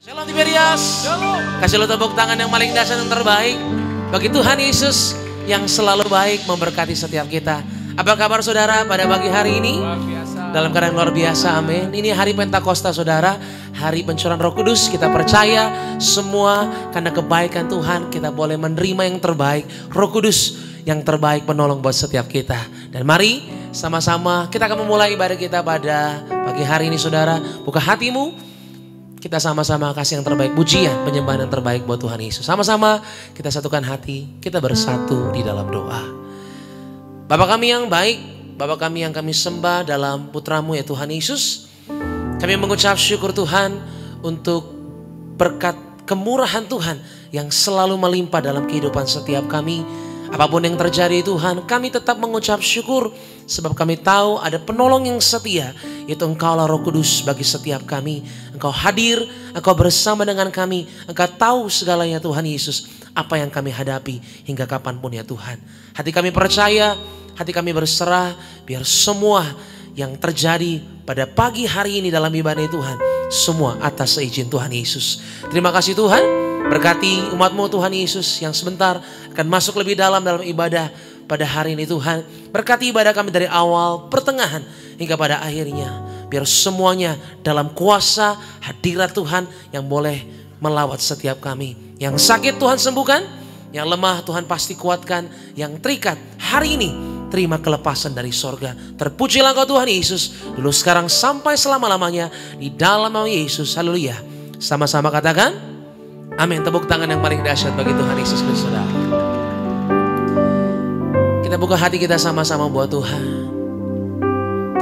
Shalom Tiberias. Kasih lo tepuk tangan yang paling dahsyat yang terbaik bagi Tuhan Yesus yang selalu baik memberkati setiap kita. Apa kabar saudara pada pagi hari ini? Dalam keadaan luar biasa, amin. Ini hari Pentakosta saudara, hari pencurahan Roh Kudus. Kita percaya semua karena kebaikan Tuhan kita boleh menerima yang terbaik. Roh Kudus yang terbaik penolong buat setiap kita. Dan mari sama-sama kita akan memulai ibadah kita pada pagi hari ini saudara. Buka hatimu. Kita sama-sama kasih yang terbaik, pujian, penyembahan yang terbaik buat Tuhan Yesus. Sama-sama kita satukan hati, kita bersatu di dalam doa. Bapa kami yang baik, Bapa kami yang kami sembah dalam putramu ya Tuhan Yesus. Kami mengucap syukur Tuhan untuk berkat kemurahan Tuhan yang selalu melimpah dalam kehidupan setiap kami. Apapun yang terjadi Tuhan, kami tetap mengucap syukur sebab kami tahu ada penolong yang setia, yaitu Engkaulah Roh Kudus bagi setiap kami. Engkau hadir, Engkau bersama dengan kami, Engkau tahu segalanya Tuhan Yesus, apa yang kami hadapi hingga kapanpun ya Tuhan. Hati kami percaya, hati kami berserah, biar semua yang terjadi pada pagi hari ini dalam ibadah Tuhan, semua atas seizin Tuhan Yesus. Terima kasih Tuhan. Berkati umatmu Tuhan Yesus yang sebentar akan masuk lebih dalam ibadah pada hari ini Tuhan. Berkati ibadah kami dari awal, pertengahan hingga pada akhirnya. Biar semuanya dalam kuasa hadirat Tuhan yang boleh melawat setiap kami. Yang sakit Tuhan sembuhkan, yang lemah Tuhan pasti kuatkan, yang terikat hari ini terima kelepasan dari sorga. Terpujilah Engkau Tuhan Yesus dulu sekarang sampai selama-lamanya di dalam nama Yesus. Haleluya. Sama-sama katakan amin. Tepuk tangan yang paling dahsyat bagi Tuhan Yesus Kristus. Kita buka hati kita sama-sama buat Tuhan.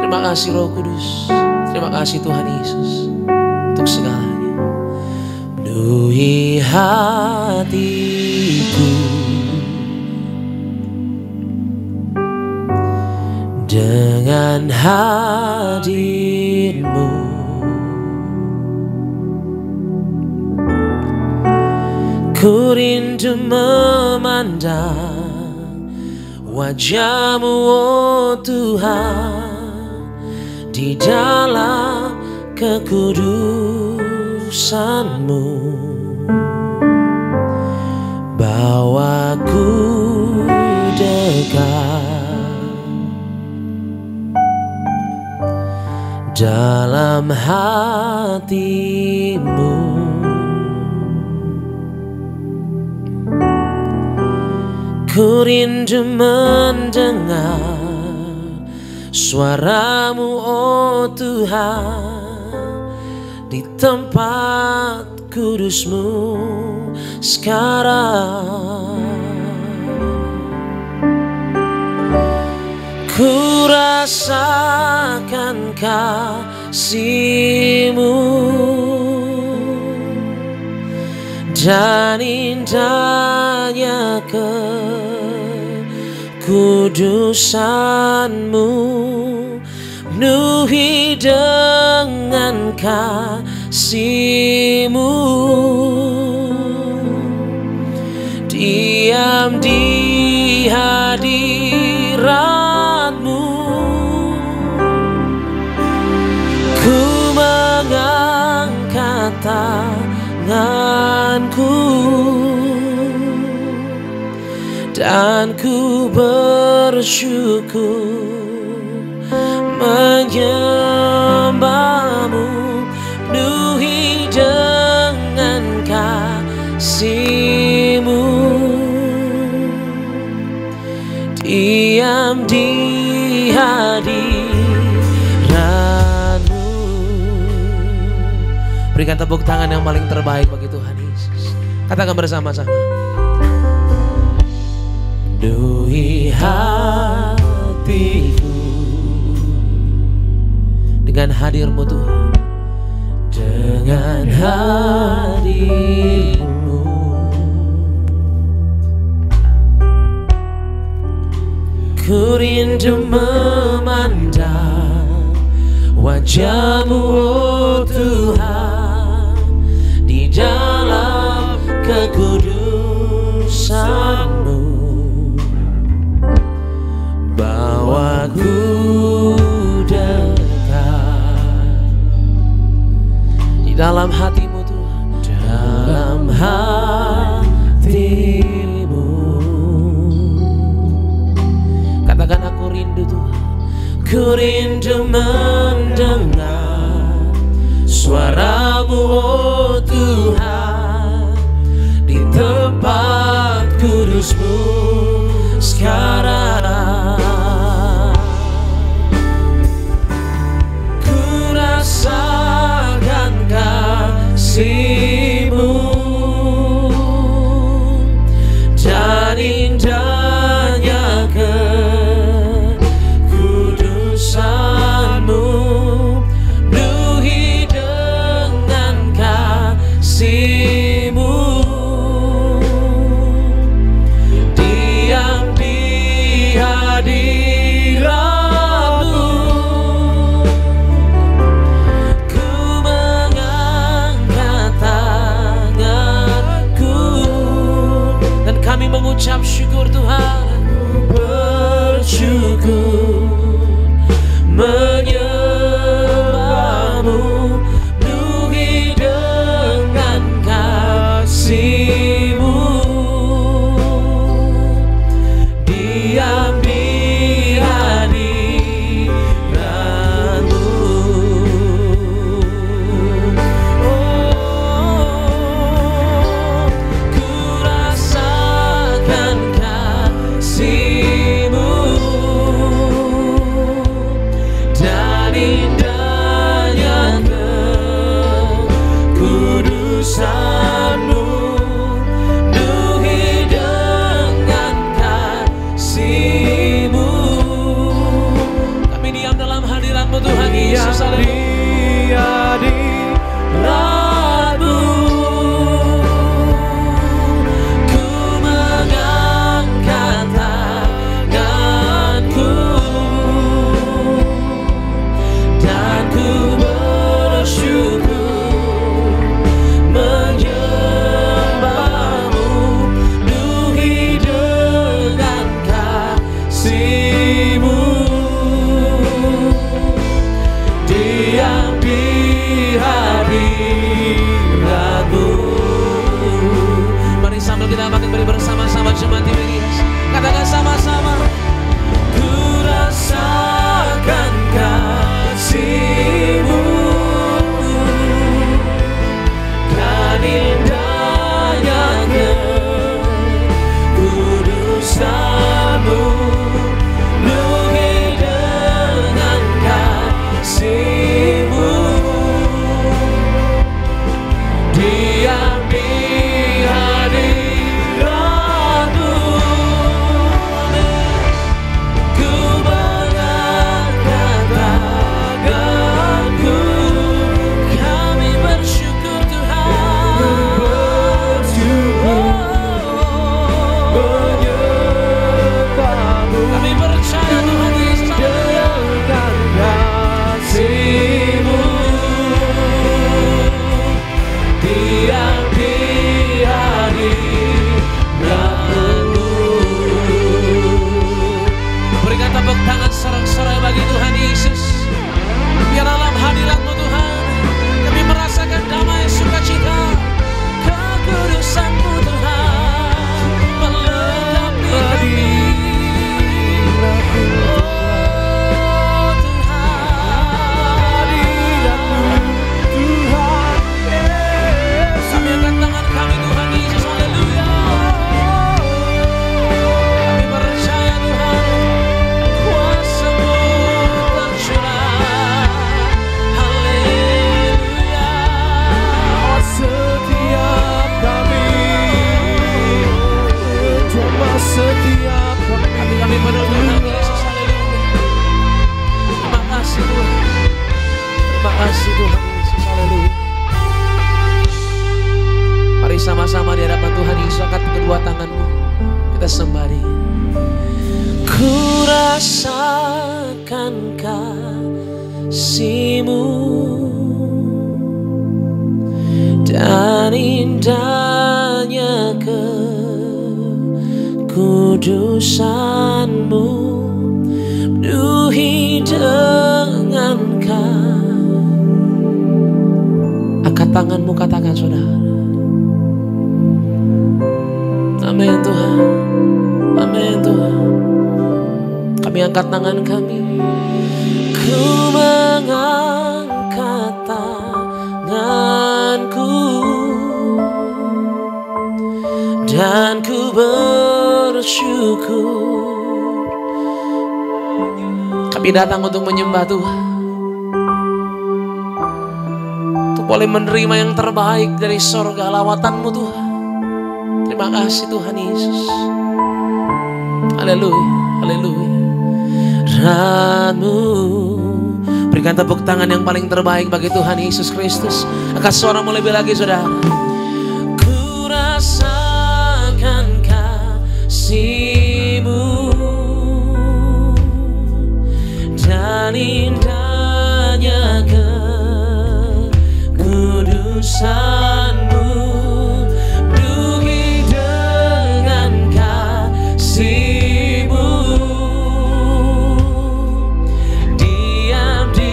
Terima kasih Roh Kudus. Terima kasih Tuhan Yesus untuk segalanya. Penuhi hatiku dengan hadir-Mu. Ku rindu memandang wajah-Mu, oh Tuhan, di dalam kekudusan-Mu. Bawaku dekat dalam hati-Mu. Ku rindu mendengar suara-Mu, oh Tuhan, di tempat kudus-Mu sekarang. Ku rasakan kasih-Mu dan indahnya kekudusan-Mu, penuhi dengan kasih-Mu, diam di hadirat-Mu. Ku mengangkat tanganku dan ku bersyukur menyembah-Mu, penuhi dengan kasih-Mu, diam di hadirat-Mu. Berikan tepuk tangan yang paling terbaik bagi Tuhan Yesus. Katakan bersama-sama. Penuhi hatiku dengan hadir-Mu Tuhan, dengan hadir-Mu. Ku rindu memandang wajah-Mu, oh Tuhan, di dalam kekudusan-Mu. Bawaku dekat di dalam hati-Mu Tuhan, Ku rindu mendengar suara-Mu, oh Tuhan, di tempat kudus-Mu sekarang. Ku rasakan kasih-Mu dan indahnya kekudusan-Mu, penuhi dengan kasih-Mu, diam di hadirat-Mu. Ku mengangkat tanganku dan kami mengucap syukur Tuhan, bersyukur menyembah-Mu, penuhi dengan kasih-Mu, diam di hadirat-Mu. Oh, ku rasakan kasih-Mu dan indahnya kekudusan-Mu, penuhi dengan kasih-Mu. Kami diam dalam hadirat-Mu Tuhan Yesus. Hadirat-Mu, ku mengangkat tanganku dan ku bersyukur menyembah-Mu, penuhi dengan kasih-Mu, diam di hadirat-Mu. Mari sambil kita makin beri bersama-sama jemaat Tiberias, katakan sama-sama. Ku rasakan kasih-Mu dan indahnya kekudusan-Mu, penuhi dengan kasih-Mu, diam di hadirat-Mu. Ku mengangkat tanganku, kami bersyukur Tuhan, kami percaya Tuhan Yesus, dengan kasih-Mu, diam di hadirat-Mu. Berikan tepuk tangan sorak-sorai bagi Tuhan Yesus. Biar dalam hadirat-Mu Tuhan, kami merasakan damai sukacita, kekudusan-Mu Tuhan melengkapi kami. Oh Tuhan, kami angkat tangan kami Tuhan Yesus, haleluya. Kami percaya Tuhan, kuasa-Mu tercurah, haleluya. Setiap kami, setiap kami penuh Tuhan Yesus, haleluya. Terima kasih Tuhan, terima kasih Tuhan Yesus, haleluya. Mari sama-sama di hadapan Tuhan Yesus, angkat kedua tanganmu, kita sembah Dia. Ku rasakan kasih-Mu dan indahnya kekudusan-Mu, penuhi dengan angkat tanganmu, katakan saudara. Amin Tuhan, amin Tuhan. Kami angkat tangan kami, bersyukur. Kami datang untuk menyembah Tuhan, untuk boleh menerima yang terbaik dari sorga lawatan-Mu Tuhan. Terima kasih Tuhan Yesus. Haleluya, haleluya. Rahmat-Mu. Berikan tepuk tangan yang paling terbaik bagi Tuhan Yesus Kristus. Angkat suaramu lebih lagi saudara. Ku rasakan kasih-Mu dan indahnya kekudusan-Mu. Penuhi dengan kasih-Mu. Diam di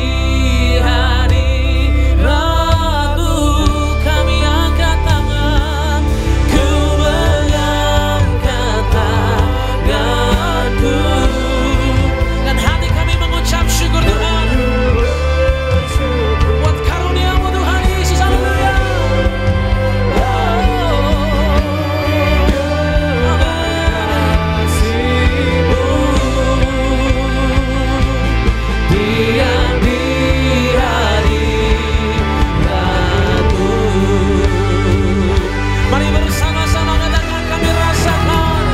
hadirat-Mu. Kami angkat tangan, ku mengangkat tanganku, dan hati kami mengucap syukur Tuhan buat karunia-Mu Tuhan Yesus. Haleluya. Diam di hadirat-Mu. Mari bersama-sama katakan, kami rasakan,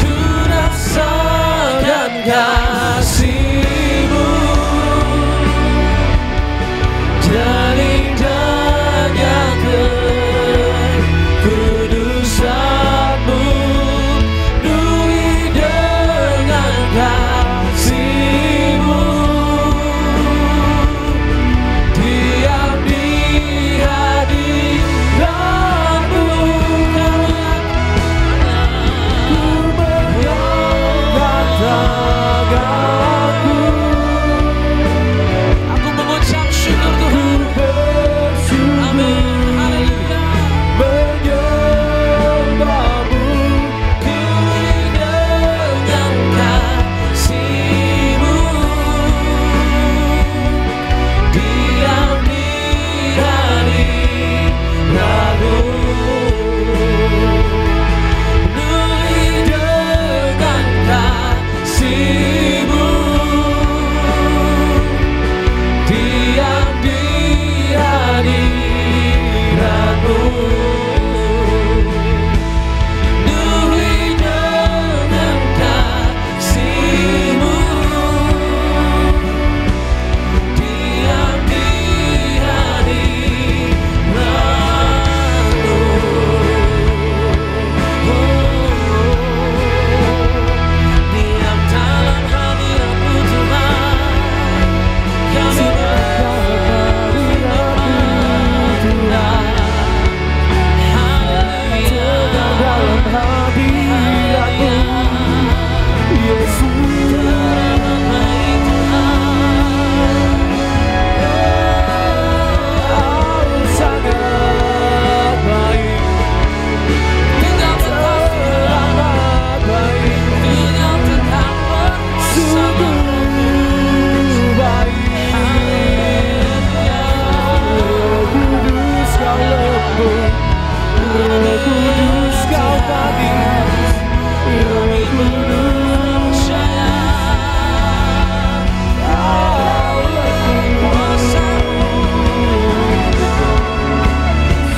ku rasakan kasih-Mu dan indahnya kekudusan-Mu. Penuhi dengan kasih-Mu. Diam di hadirat-Mu. Aku mengucap syukur Tuhan. Amin. Haleluya. Dengan kasih-Mu. Diam di hadirat-Mu. Penuhi dengan kasih-Mu. Diam di hadirat-Mu. Penuhi dengan kasih-Mu. Diam di hadirat-Mu. Diam dalam hadirat-Mu Tuhan. Kami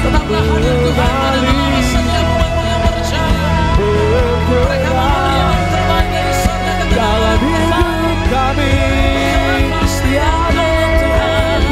tetaplah hadir Tuhan pada malam setiap umat-Mu yang percaya. Mereka mau menerima yang terbaik dari surga kebenaran Tuhan. kami Pasti ada Tuhan.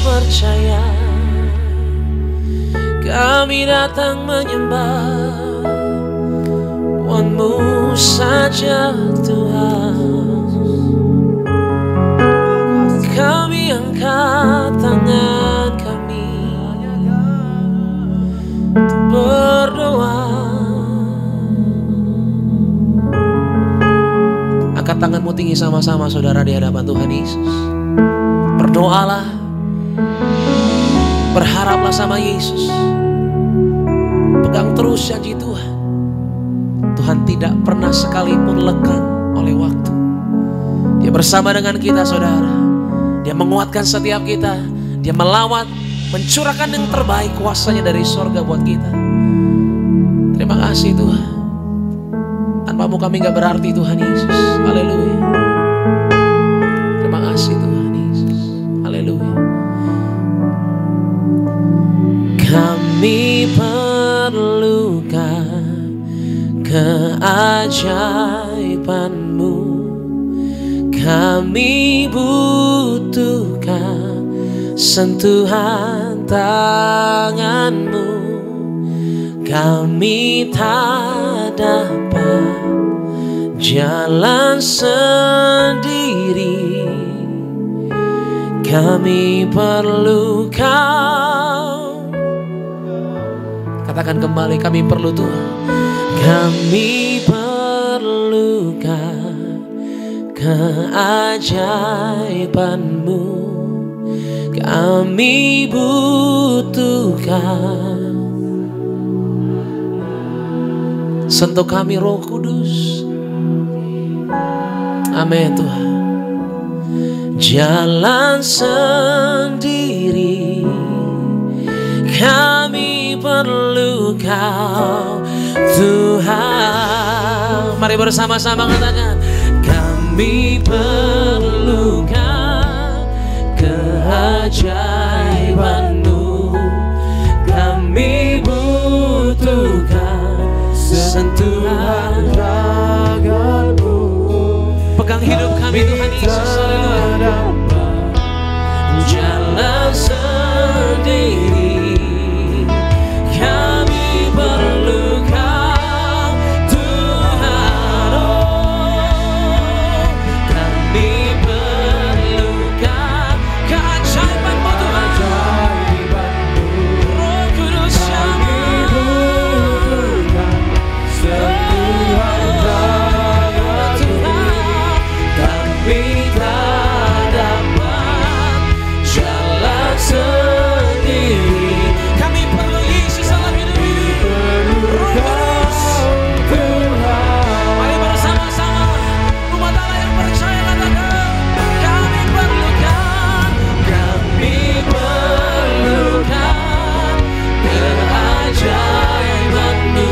Percaya, kami datang menyembah kemampuan-Mu saja Tuhan. Kami angkat tangan kami untuk berdoa. Angkat tanganmu tinggi sama-sama saudara di hadapan Tuhan Yesus. Berdoalah, berharaplah sama Yesus. Pegang terus janji Tuhan. Tuhan tidak pernah sekalipun lekang oleh waktu. Dia bersama dengan kita saudara. Dia menguatkan setiap kita. Dia melawat, mencurahkan yang terbaik kuasanya dari sorga buat kita. Terima kasih Tuhan. Tanpamu kami gak berarti Tuhan Yesus. Haleluya. Terima kasih Tuhan Yesus. Haleluya. Kami perlukan keajaiban-Mu. Kami butuhkan sentuhan tangan-Mu. Kami tak dapat jalan sendiri. Kami perlu Kau. Katakan kembali, kami perlu Tuhan. Kami perlukan keajaiban-Mu. Kami butuhkan. Sentuh kami Roh Kudus. Amin Tuhan. Jalan sendiri kami perlu Kau Tuhan. Mari bersama-sama katakan, kami perlukan keajaiban-Mu. Kami butuhkan sentuhan tangan-Mu. Pegang hidup kami Tuhan Yesus. Haleluya. Jalan sendiri kami perlu Kau Tuhan. Oh, kami perlukan keajaiban-Mu Tuhan. Roh Kudus kami butuhkan sentuhan tangan Tuhan. Kami tak dapat jalan sendiri. Kami perlu Yesus dalam hidup ini. Roh Kudus Tuhan. Mari bersama-sama umat Allah yang percaya katakan, kami perlukan keajaiban-Mu.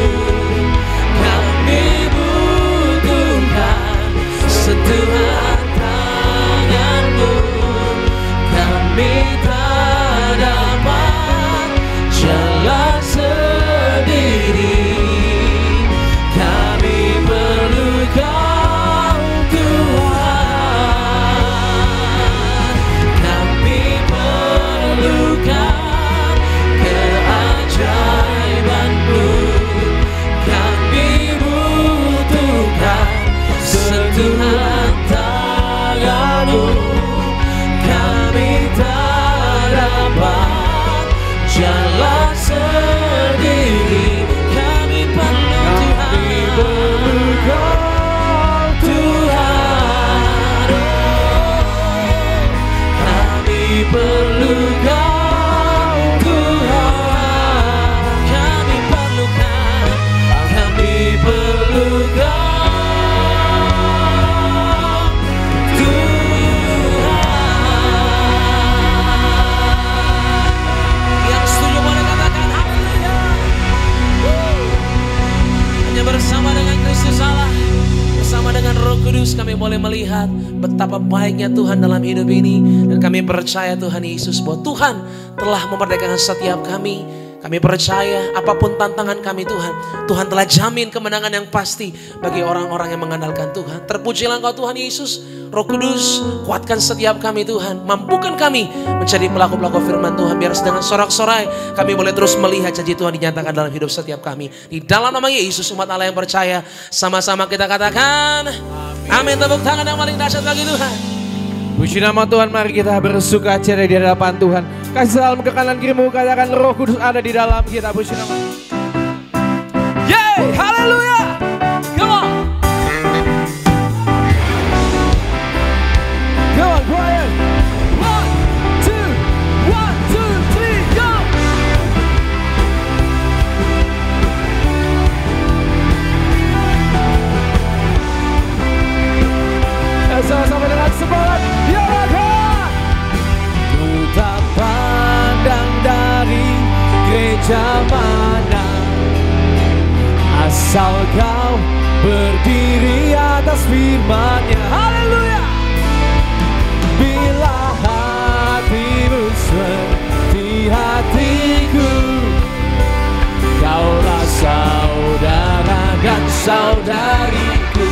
Kami butuhkan sentuhan tangan-Mu. Kami tak dapat jalan sendiri. Kami perlu Kau Tuhan. Kami perlukan keajaiban-Mu. Kami butuhkan sentuhan tangan-Mu. Kami tak dapat jalan sendiri. Kami perlu Tuhan. Tuhan, kami perlu Kau Tuhan. Kami perlukan, kami perlu Kau Tuhan. Yang setuju boleh katakan haleluya. Hanya bersama dengan Kristus Allah, bersama dengan Roh Kudus kami boleh melihat betapa baiknya Tuhan dalam hidup ini. Dan kami percaya Tuhan Yesus bahwa Tuhan telah memerdekakan setiap kami. Kami percaya apapun tantangan kami Tuhan, Tuhan telah jamin kemenangan yang pasti bagi orang-orang yang mengandalkan Tuhan. Terpujilah Engkau Tuhan Yesus. Roh Kudus, kuatkan setiap kami Tuhan. Mampukan kami menjadi pelaku-pelaku firman Tuhan. Biar dengan sorak-sorai kami boleh terus melihat janji Tuhan dinyatakan dalam hidup setiap kami. Di dalam nama Yesus, umat Allah yang percaya, sama-sama kita katakan amin. Tepuk tangan yang paling dahsyat bagi Tuhan. Puji nama Tuhan, mari kita bersuka cita di hadapan Tuhan. Kasih salam ke kanan kirimu, katakan Roh Kudus ada di dalam kita. Puji nama. Yeay, haleluya. Come on. Come on, Brian. 1, 2, 3, go. Sama-sama dengan semangat. Ku tak pandang dari gereja mana, asal kau berdiri atas firman-Nya. Haleluya. Bila hatimu seperti hatiku, kaulah saudara dan saudariku.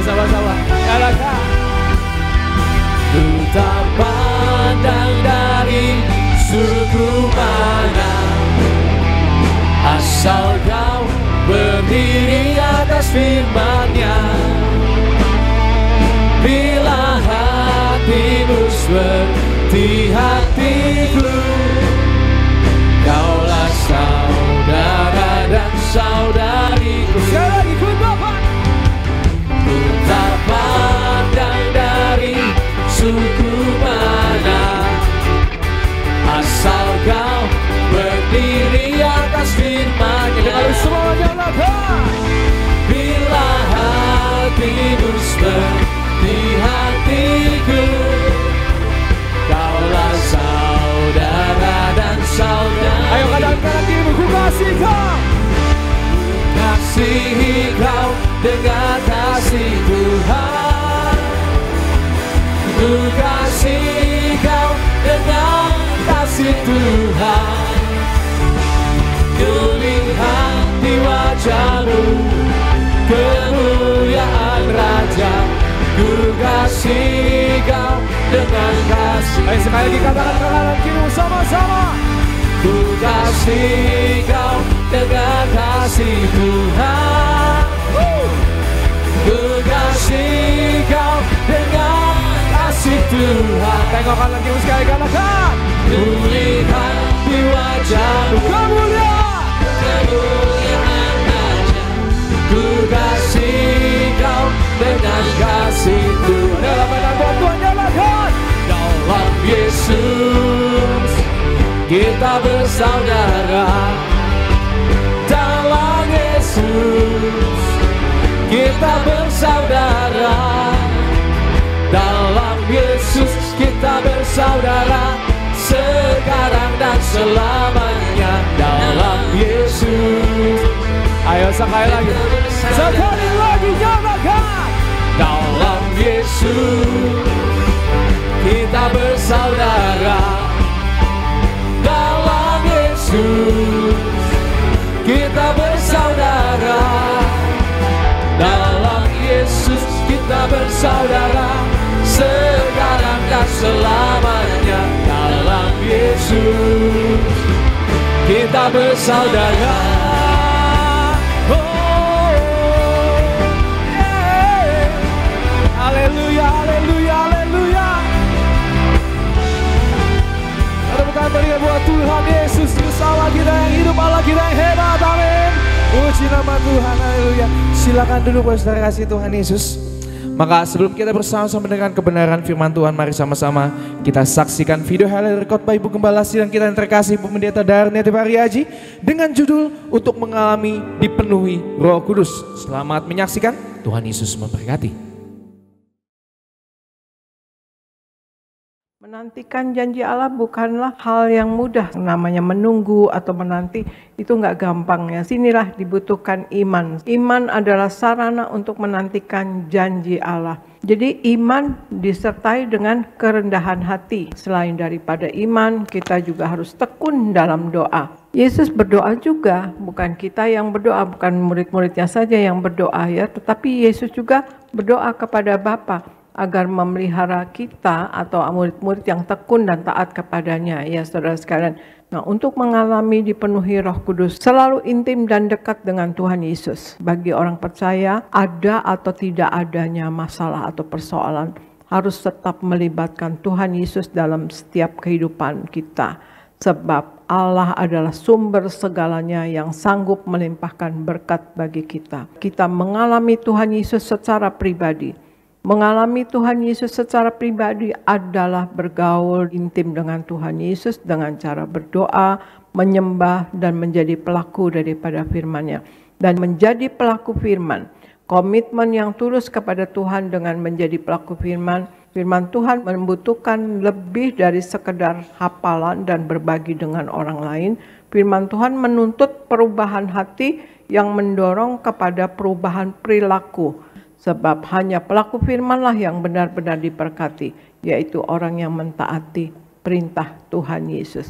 Sama-sama, katakan. Ku tak pandang dari suku mana, asal kau berdiri atas firman-Nya. Bila hatimu seperti hatiku, kaulah saudara dan saudariku. Sekali lagi, ku tak pandang dari suku mana, asal kau berdiri atas firman-Nya. Semuanya lakukan. Bila hatimu seperti hatiku, kaulah saudara dan saudara. Ayo katakan hatimu, ku kasih kau. Kasihi kau dengan kasih Tuhan. Ku kasih kau dengan kasih Tuhan. Ku lihat di wajah-Mu kemuliaan Raja. Ku kasih kau dengan kasih. Ayo sekali lagi katakan ke kanan kirimu sama-sama. Ku kasih kau dengan kasih Tuhan. Ku kasih kau dengan kasih Tuhan. Tengok kanan kirimu sekali katakan. Ku lihat di wajah-Mu kemuliaan Raja. Ku kasih kau dengan kasih Tuhan. Dalam nama Tuhan nyalakan. Dalam Yesus kita bersaudara. Dalam Yesus kita bersaudara. Dalam Yesus kita bersaudara, sekarang dan selamanya. Dalam Yesus. Ayo sekali lagi. Sekali lagi nyatakan. Dalam Yesus kita bersaudara. Dalam Yesus kita bersaudara. Dalam Yesus kita bersaudara, sekarang dan selamanya. Dalam Yesus kita bersaudara. Oh, yeah. Haleluya, haleluya, haleluya. Tepuk tangan buat Tuhan Yesus, Allah kita yang hidup, Allah kita yang hebat, amin. Puji nama Tuhan, haleluya. Silakan duduk saudara kasih Tuhan Yesus. Maka sebelum kita bersama-sama dengan kebenaran firman Tuhan, mari sama-sama kita saksikan video highlight record by Ibu Gembala Sidang kita yang terkasih Ibu Pendeta Darnia Pariaji dengan judul Untuk Mengalami Dipenuhi Roh Kudus. Selamat menyaksikan, Tuhan Yesus memberkati. Menantikan janji Allah bukanlah hal yang mudah. Namanya menunggu atau menanti itu nggak gampang ya. Sinilah dibutuhkan iman. Iman adalah sarana untuk menantikan janji Allah. Jadi iman disertai dengan kerendahan hati. Selain daripada iman, kita juga harus tekun dalam doa. Yesus berdoa juga, bukan kita yang berdoa, bukan murid-muridnya saja yang berdoa ya, tetapi Yesus juga berdoa kepada Bapa agar memelihara kita atau murid-murid yang tekun dan taat kepadanya ya saudara sekalian. Nah, untuk mengalami dipenuhi Roh Kudus selalu intim dan dekat dengan Tuhan Yesus. Bagi orang percaya, ada atau tidak adanya masalah atau persoalan harus tetap melibatkan Tuhan Yesus dalam setiap kehidupan kita. Sebab Allah adalah sumber segalanya yang sanggup melimpahkan berkat bagi kita. Kita mengalami Tuhan Yesus secara pribadi. Mengalami Tuhan Yesus secara pribadi adalah bergaul intim dengan Tuhan Yesus dengan cara berdoa, menyembah, dan menjadi pelaku daripada firman-Nya. Dan menjadi pelaku firman, komitmen yang tulus kepada Tuhan dengan menjadi pelaku firman, firman Tuhan membutuhkan lebih dari sekedar hafalan dan berbagi dengan orang lain. Firman Tuhan menuntut perubahan hati yang mendorong kepada perubahan perilaku. Sebab hanya pelaku firman-lah yang benar-benar diberkati, yaitu orang yang mentaati perintah Tuhan Yesus.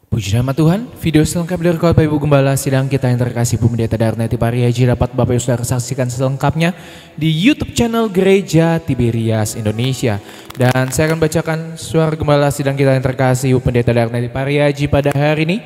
Puji nama Tuhan, video selengkap dari Bapak Ibu Gembala sidang kita yang terkasih Bu Pendeta Darneti Pariaji dapat Bapak Ibu Saudara saksikan selengkapnya di YouTube channel Gereja Tiberias Indonesia. Dan saya akan bacakan suara Gembala sidang kita yang terkasih Bu Pendeta Darneti Pariaji pada hari ini,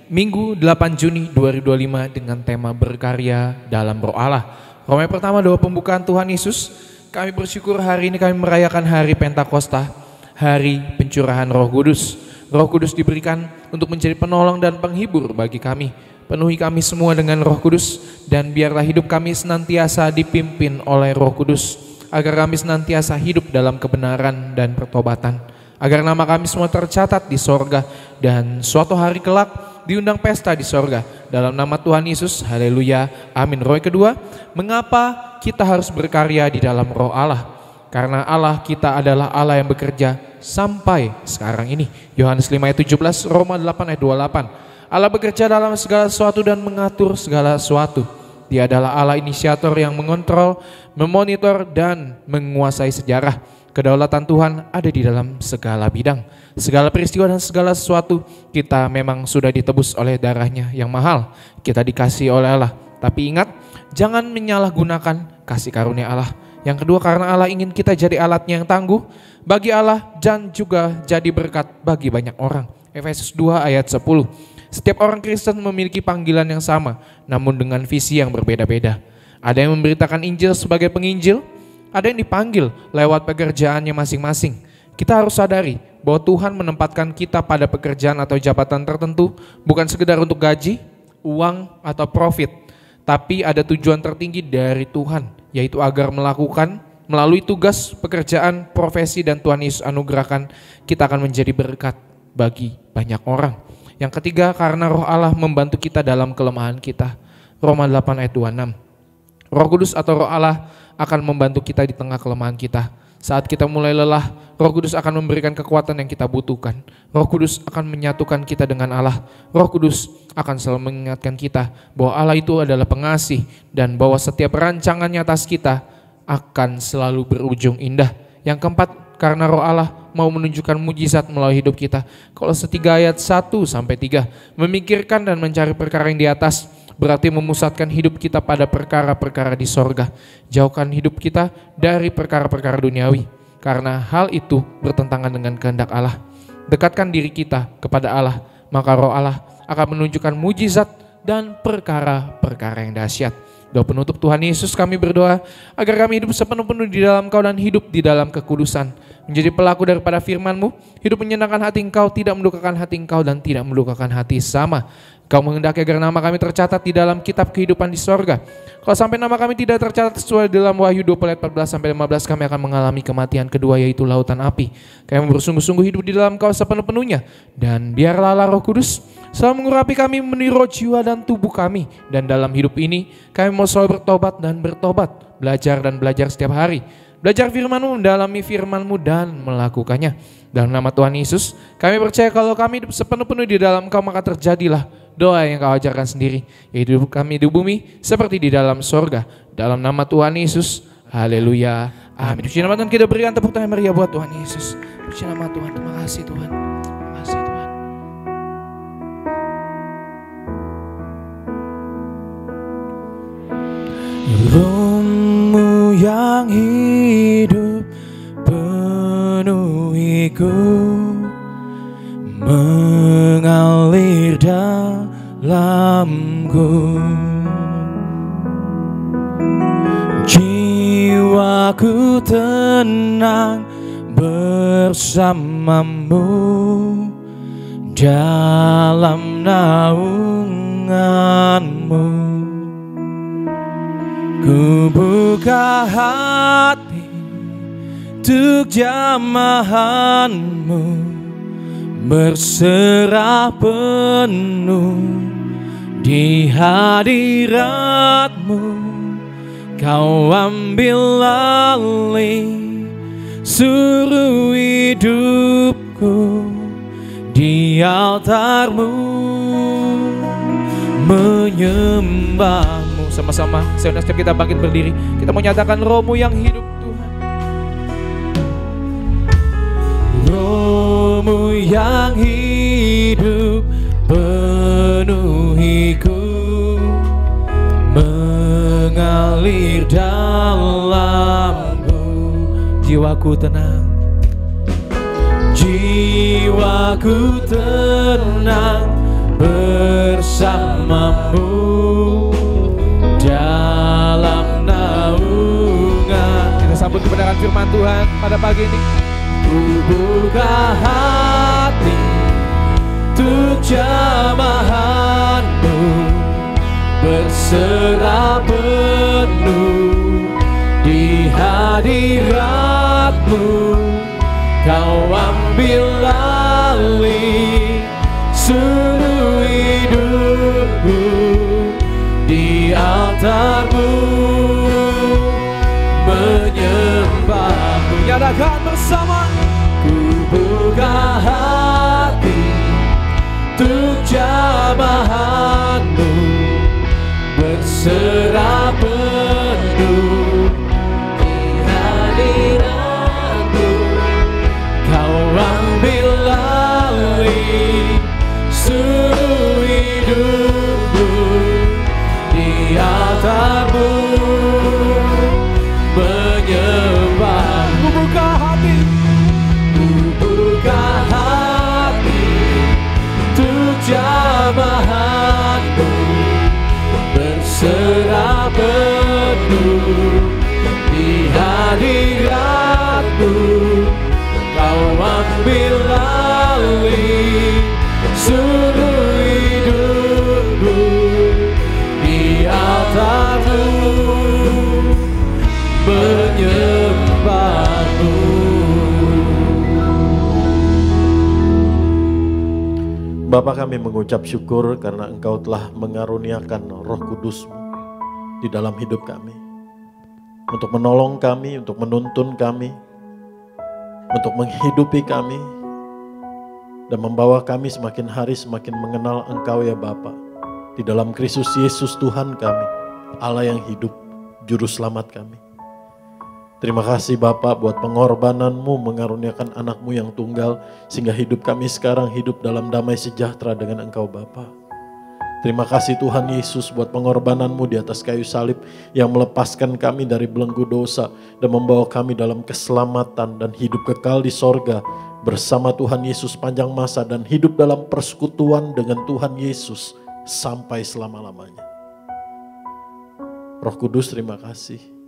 Minggu 8 Juni 2025 dengan tema berkarya dalam Roh Allah. Romawi pertama doa pembukaan Tuhan Yesus. Kami bersyukur hari ini kami merayakan hari Pentakosta, hari pencurahan Roh Kudus. Roh Kudus diberikan untuk menjadi penolong dan penghibur bagi kami. Penuhi kami semua dengan Roh Kudus dan biarlah hidup kami senantiasa dipimpin oleh Roh Kudus, agar kami senantiasa hidup dalam kebenaran dan pertobatan, agar nama kami semua tercatat di sorga dan suatu hari kelak diundang pesta di sorga. Dalam nama Tuhan Yesus, haleluya, amin. Roh kedua, mengapa kita harus berkarya di dalam Roh Allah? Karena Allah kita adalah Allah yang bekerja sampai sekarang ini. Yohanes 5 ayat 17, Roma 8 ayat 28. Allah bekerja dalam segala sesuatu dan mengatur segala sesuatu. Dia adalah Allah inisiator yang mengontrol, memonitor, dan menguasai sejarah. Kedaulatan Tuhan ada di dalam segala bidang, segala peristiwa dan segala sesuatu. Kita memang sudah ditebus oleh darahnya yang mahal. Kita dikasih oleh Allah. Tapi ingat, jangan menyalahgunakan kasih karunia Allah. Yang kedua, karena Allah ingin kita jadi alatnya yang tangguh bagi Allah dan juga jadi berkat bagi banyak orang. Efesus 2 ayat 10. Setiap orang Kristen memiliki panggilan yang sama, namun dengan visi yang berbeda-beda. Ada yang memberitakan Injil sebagai penginjil, ada yang dipanggil lewat pekerjaannya masing-masing. Kita harus sadari bahwa Tuhan menempatkan kita pada pekerjaan atau jabatan tertentu bukan sekedar untuk gaji, uang, atau profit, tapi ada tujuan tertinggi dari Tuhan, yaitu agar melakukan melalui tugas, pekerjaan, profesi dan Tuhan Yesus anugerahkan, kita akan menjadi berkat bagi banyak orang. Yang ketiga, karena Roh Allah membantu kita dalam kelemahan kita. Roma 8 ayat 26. Roh Kudus atau Roh Allah akan membantu kita di tengah kelemahan kita. Saat kita mulai lelah, Roh Kudus akan memberikan kekuatan yang kita butuhkan. Roh Kudus akan menyatukan kita dengan Allah. Roh Kudus akan selalu mengingatkan kita bahwa Allah itu adalah pengasih dan bahwa setiap rancangannya atas kita akan selalu berujung indah. Yang keempat, karena Roh Allah mau menunjukkan mujizat melalui hidup kita. Kolose 3 ayat 1-3, memikirkan dan mencari perkara yang di atas, berarti memusatkan hidup kita pada perkara-perkara di sorga. Jauhkan hidup kita dari perkara-perkara duniawi, karena hal itu bertentangan dengan kehendak Allah. Dekatkan diri kita kepada Allah, maka Roh Allah akan menunjukkan mujizat dan perkara-perkara yang dahsyat. Doa penutup Tuhan Yesus, kami berdoa agar kami hidup sepenuh-penuh di dalam Kau dan hidup di dalam kekudusan. Menjadi pelaku daripada firman-Mu, hidup menyenangkan hati Engkau, tidak mendukakan hati Engkau dan tidak mendukakan hati sesama. Kau menghendaki agar nama kami tercatat di dalam kitab kehidupan di sorga. Kalau sampai nama kami tidak tercatat sesuai dalam Wahyu 20 ayat 14-15, kami akan mengalami kematian kedua, yaitu lautan api. Kami bersungguh-sungguh hidup di dalam Kau sepenuh-penuhnya. Dan biarlah Allah Roh Kudus selalu mengurapi kami, memenuhi roh, jiwa dan tubuh kami. Dan dalam hidup ini kami mau selalu bertobat dan bertobat, belajar dan belajar setiap hari. belajar firman-Mu, mendalami firman-Mu dan melakukannya. Dalam nama Tuhan Yesus, kami percaya kalau kami hidup sepenuh-penuh di dalam Kau, maka terjadilah doa yang Kau ajarkan sendiri, yaitu hidup kami di bumi seperti di dalam sorga. Dalam nama Tuhan Yesus, haleluya, amin. Puji nama Tuhan, kita berikan tepuk tangan meriah buat Tuhan Yesus. Puji nama Tuhan, terima kasih Tuhan, terima kasih Tuhan. Roh-Mu yang hidup penuhiku, mengalir dalamku. Jiwaku tenang bersama-Mu dalam naungan-Mu. Ku buka hati untuk jamahan-Mu, berserah penuh di hadirat-Mu. Kau ambil alih seluruh hidupku di altar-Mu, menyembah-Mu. Sama-sama, setiap kita bangkit berdiri, kita mau nyatakan Roh-Mu yang hidup Tuhan. Roh-Mu yang hidup penuhiku, mengalir dalamku. Jiwaku tenang, jiwaku tenang bersama-Mu dalam naungan. Kita sambut kebenaran firman Tuhan pada pagi ini. Ku buka hati untuk jamahan-Mu, berserah penuh di hadirat-Mu. Kau ambil alih seluruh hidupku di altar-Mu, menyembah-Mu. Nyatakan bersama. Ku buka hati untuk jamahan-Mu, berserah penuh di hadirat-Mu. Kau ambil alih seluruh hidupku di altar-Mu, menyembah. Ku buka hati, ku buka hati untuk jamahan-Mu, berserah penuh di hadirat-Mu. Kau ambil alih seluruh hidupku di altar-Mu, menyembah-Mu. Bapa, kami mengucap syukur karena Engkau telah mengaruniakan Roh Kudus-Mu di dalam hidup kami, untuk menolong kami, untuk menuntun kami, untuk menghidupi kami, dan membawa kami semakin hari semakin mengenal Engkau ya Bapa. Di dalam Kristus Yesus Tuhan kami, Allah yang hidup, Juru Selamat kami. Terima kasih Bapa buat pengorbanan-Mu mengaruniakan anak-Mu yang tunggal, sehingga hidup kami sekarang hidup dalam damai sejahtera dengan Engkau Bapa. Terima kasih Tuhan Yesus buat pengorbanan-Mu di atas kayu salib yang melepaskan kami dari belenggu dosa dan membawa kami dalam keselamatan dan hidup kekal di sorga bersama Tuhan Yesus panjang masa dan hidup dalam persekutuan dengan Tuhan Yesus sampai selama-lamanya. Roh Kudus, terima kasih.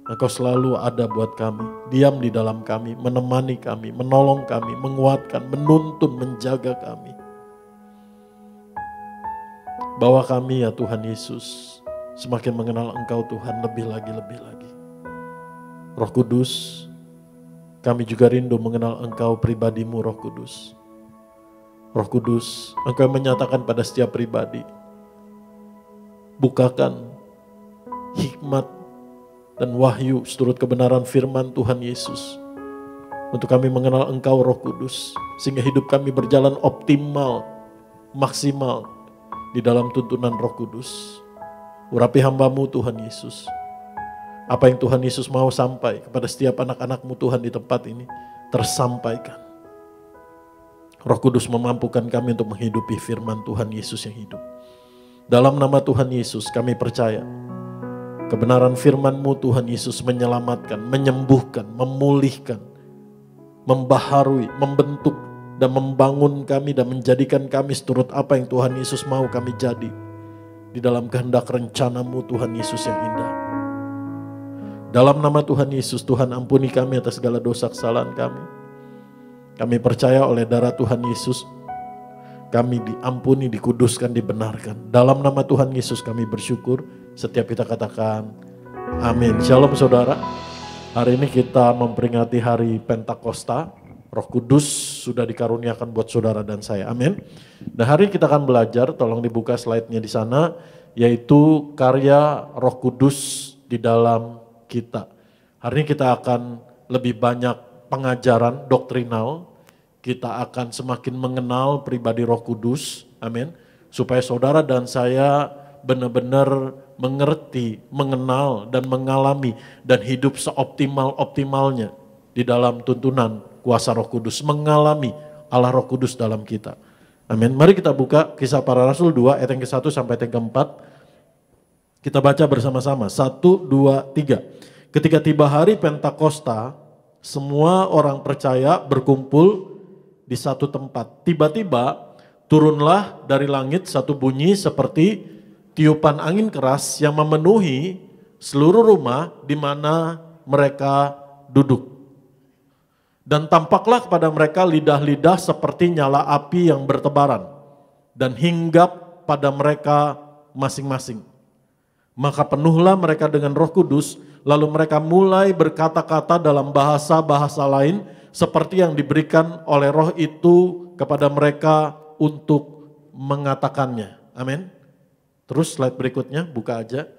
Engkau selalu ada buat kami, diam di dalam kami, menemani kami, menolong kami, menguatkan, menuntun, menjaga kami. Bawa kami ya Tuhan Yesus semakin mengenal Engkau Tuhan lebih lagi. Roh Kudus, kami juga rindu mengenal Engkau pribadi-Mu Roh Kudus. Roh Kudus, Engkau menyatakan pada setiap pribadi, bukakan hikmat dan wahyu seturut kebenaran firman Tuhan Yesus. Untuk kami mengenal Engkau Roh Kudus, sehingga hidup kami berjalan optimal, maksimal di dalam tuntunan Roh Kudus. Urapi hamba-Mu Tuhan Yesus. Apa yang Tuhan Yesus mau sampai kepada setiap anak-anak-Mu Tuhan di tempat ini tersampaikan. Roh Kudus memampukan kami untuk menghidupi firman Tuhan Yesus yang hidup. Dalam nama Tuhan Yesus kami percaya kebenaran firman-Mu Tuhan Yesus menyelamatkan, menyembuhkan, memulihkan, membaharui, membentuk dan membangun kami dan menjadikan kami seturut apa yang Tuhan Yesus mau kami jadi di dalam kehendak rencana-Mu Tuhan Yesus yang indah. Dalam nama Tuhan Yesus, Tuhan ampuni kami atas segala dosa kesalahan kami. Kami percaya oleh darah Tuhan Yesus, kami diampuni, dikuduskan, dibenarkan. Dalam nama Tuhan Yesus kami bersyukur. Setiap kita katakan amin. Shalom saudara. Hari ini kita memperingati hari Pentakosta. Roh Kudus sudah dikaruniakan buat saudara dan saya. Amin. Nah, hari kita akan belajar, tolong dibuka slide-nya di sana, yaitu karya Roh Kudus di dalam kita. Hari ini kita akan lebih banyak pengajaran doktrinal. Kita akan semakin mengenal pribadi Roh Kudus. Amin. Supaya saudara dan saya benar-benar mengerti, mengenal, dan mengalami, dan hidup seoptimal-optimalnya di dalam tuntunan kuasa Roh Kudus, mengalami Allah Roh Kudus dalam kita. Amin. Mari kita buka Kisah Para Rasul 2 ayat yang ke-1 sampai ayat yang ke-4. Kita baca bersama-sama. 1, 2, 3. Ketika tiba hari Pentakosta, semua orang percaya berkumpul di satu tempat. Tiba-tiba turunlah dari langit satu bunyi seperti tiupan angin keras yang memenuhi seluruh rumah di mana mereka duduk. Dan tampaklah kepada mereka lidah-lidah seperti nyala api yang bertebaran dan hinggap pada mereka masing-masing. Maka penuhlah mereka dengan Roh Kudus, lalu mereka mulai berkata-kata dalam bahasa-bahasa lain seperti yang diberikan oleh Roh itu kepada mereka untuk mengatakannya. Amin. Terus slide berikutnya, buka aja.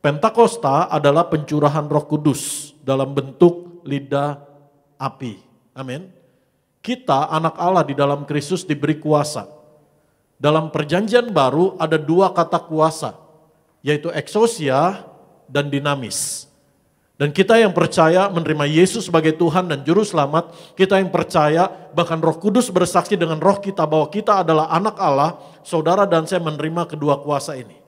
Pentakosta adalah pencurahan Roh Kudus dalam bentuk lidah api. Amin. Kita anak Allah di dalam Kristus diberi kuasa. Dalam perjanjian baru ada dua kata kuasa, yaitu exousia dan dinamis. Dan kita yang percaya menerima Yesus sebagai Tuhan dan Juru Selamat, kita yang percaya bahkan Roh Kudus bersaksi dengan roh kita bahwa kita adalah anak Allah, saudara dan saya menerima kedua kuasa ini.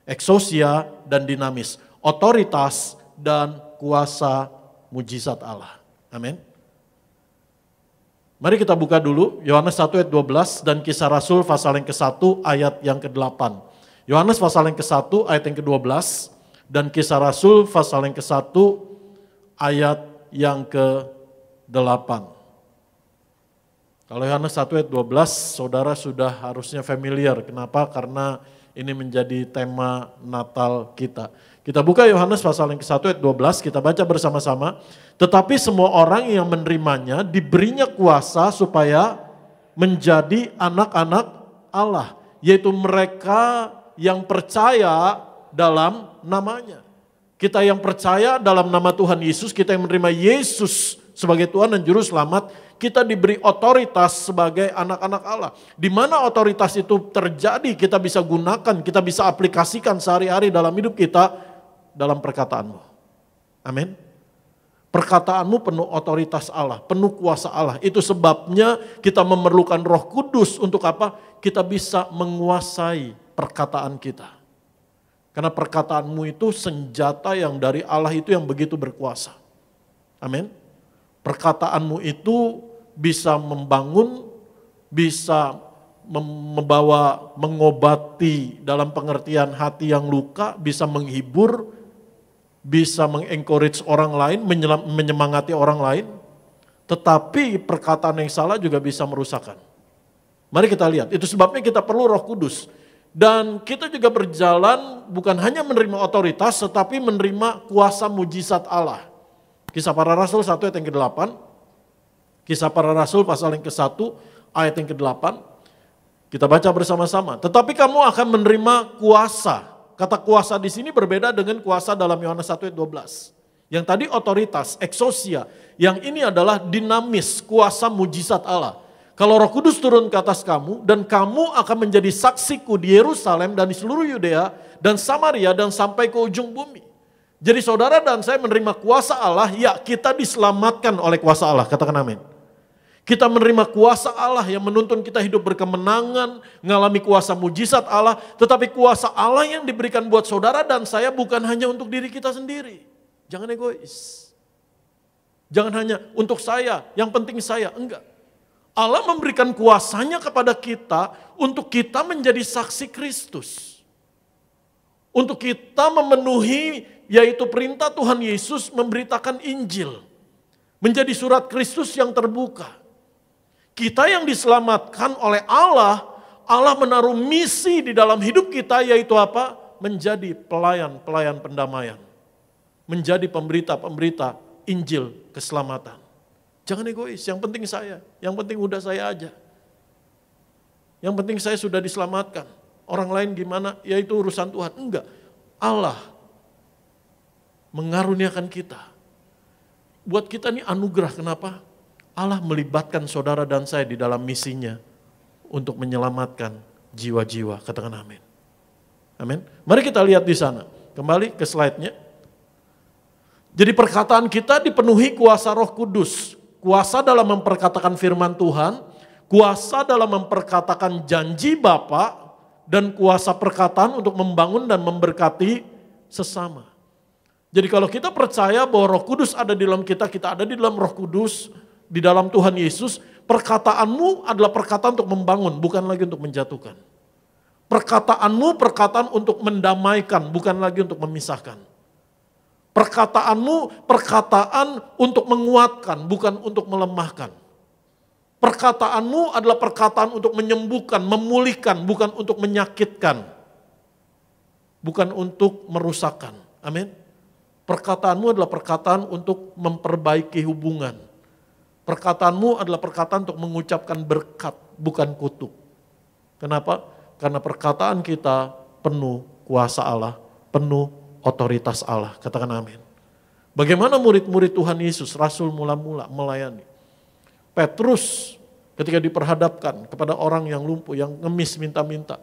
Exousia dan dinamis, otoritas dan kuasa mujizat Allah. Amin. Mari kita buka dulu Yohanes 1 ayat 12 dan Kisah Rasul pasal yang ke-1 ayat yang ke-8. Yohanes pasal yang ke-1 ayat yang ke-12 dan Kisah Rasul pasal yang ke-1 ayat yang ke-8. Kalau Yohanes 1 ayat 12 saudara sudah harusnya familiar. Kenapa? Karena ini menjadi tema Natal kita. Kita buka Yohanes pasal yang ke-1 ayat 12, kita baca bersama-sama. Tetapi semua orang yang menerimanya diberinya kuasa supaya menjadi anak-anak Allah. Yaitu mereka yang percaya dalam namanya. Kita yang percaya dalam nama Tuhan Yesus, kita yang menerima Yesus sebagai Tuhan dan Juru Selamat, kita diberi otoritas sebagai anak-anak Allah. Di mana otoritas itu terjadi, kita bisa gunakan, kita bisa aplikasikan sehari-hari dalam hidup kita, dalam perkataanmu. Amin. Perkataanmu penuh otoritas Allah, penuh kuasa Allah. Itu sebabnya kita memerlukan Roh Kudus untuk apa? Kita bisa menguasai perkataan kita. Karena perkataanmu itu senjata yang dari Allah itu yang begitu berkuasa. Amin. Perkataanmu itu bisa membangun, bisa membawa, mengobati dalam pengertian hati yang luka, bisa menghibur, bisa mengencourage orang lain, menyemangati orang lain. Tetapi perkataan yang salah juga bisa merusakkan. Mari kita lihat, itu sebabnya kita perlu Roh Kudus. Dan kita juga berjalan bukan hanya menerima otoritas, tetapi menerima kuasa mujizat Allah. Kisah Para Rasul 1 ayat yang ke-8. Kisah Para Rasul pasal yang ke-1 ayat yang ke-8. Kita baca bersama-sama. Tetapi kamu akan menerima kuasa. Kata kuasa di sini berbeda dengan kuasa dalam Yohanes 1 ayat 12. Yang tadi otoritas, exousia. Yang ini adalah dinamis, kuasa mujizat Allah. Kalau Roh Kudus turun ke atas kamu dan kamu akan menjadi saksiku di Yerusalem dan di seluruh Yudea dan Samaria dan sampai ke ujung bumi. Jadi saudara dan saya menerima kuasa Allah, ya kita diselamatkan oleh kuasa Allah, katakan amin. Kita menerima kuasa Allah yang menuntun kita hidup berkemenangan, mengalami kuasa mujizat Allah, tetapi kuasa Allah yang diberikan buat saudara dan saya bukan hanya untuk diri kita sendiri. Jangan egois. Jangan hanya untuk saya, yang penting saya, enggak. Allah memberikan kuasanya kepada kita untuk kita menjadi saksi Kristus. Untuk kita memenuhi yaitu perintah Tuhan Yesus memberitakan Injil. Menjadi surat Kristus yang terbuka. Kita yang diselamatkan oleh Allah, Allah menaruh misi di dalam hidup kita yaitu apa? Menjadi pelayan-pelayan pendamaian. Menjadi pemberita-pemberita Injil keselamatan. Jangan egois, yang penting saya, yang penting udah saya aja. Yang penting saya sudah diselamatkan. Orang lain gimana, ya itu urusan Tuhan. Enggak, Allah mengaruniakan kita. Buat kita ini anugerah, kenapa? Allah melibatkan saudara dan saya di dalam misinya untuk menyelamatkan jiwa-jiwa. Katakan amin. Amin. Mari kita lihat di sana. Kembali ke slide-nya. Jadi perkataan kita dipenuhi kuasa Roh Kudus. Kuasa dalam memperkatakan firman Tuhan, kuasa dalam memperkatakan janji Bapa, dan kuasa perkataan untuk membangun dan memberkati sesama. Jadi kalau kita percaya bahwa Roh Kudus ada di dalam kita, kita ada di dalam Roh Kudus, di dalam Tuhan Yesus, perkataanmu adalah perkataan untuk membangun, bukan lagi untuk menjatuhkan. Perkataanmu perkataan untuk mendamaikan, bukan lagi untuk memisahkan. Perkataanmu perkataan untuk menguatkan, bukan untuk melemahkan. Perkataanmu adalah perkataan untuk menyembuhkan, memulihkan, bukan untuk menyakitkan. Bukan untuk merusakkan. Amin. Perkataanmu adalah perkataan untuk memperbaiki hubungan. Perkataanmu adalah perkataan untuk mengucapkan berkat, bukan kutuk. Kenapa? Karena perkataan kita penuh kuasa Allah, penuh otoritas Allah. Katakan amin. Bagaimana murid-murid Tuhan Yesus, Rasul mula-mula melayani. Petrus ketika diperhadapkan kepada orang yang lumpuh, yang ngemis minta-minta.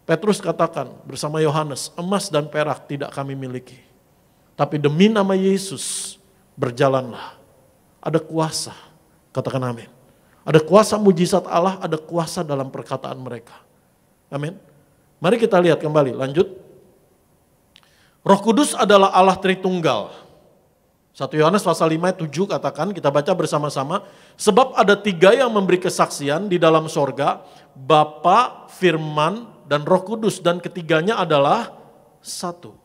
Petrus katakan bersama Yohanes, emas dan perak tidak kami miliki. Tapi demi nama Yesus berjalanlah. Ada kuasa, katakan amin. Ada kuasa mujizat Allah, ada kuasa dalam perkataan mereka. Amin. Mari kita lihat kembali, lanjut. Roh Kudus adalah Allah Tritunggal. 1 Yohanes pasal 5 ayat 7 katakan, kita baca bersama-sama. Sebab ada 3 yang memberi kesaksian di dalam sorga, Bapa, Firman, dan Roh Kudus. Dan ketiganya adalah satu.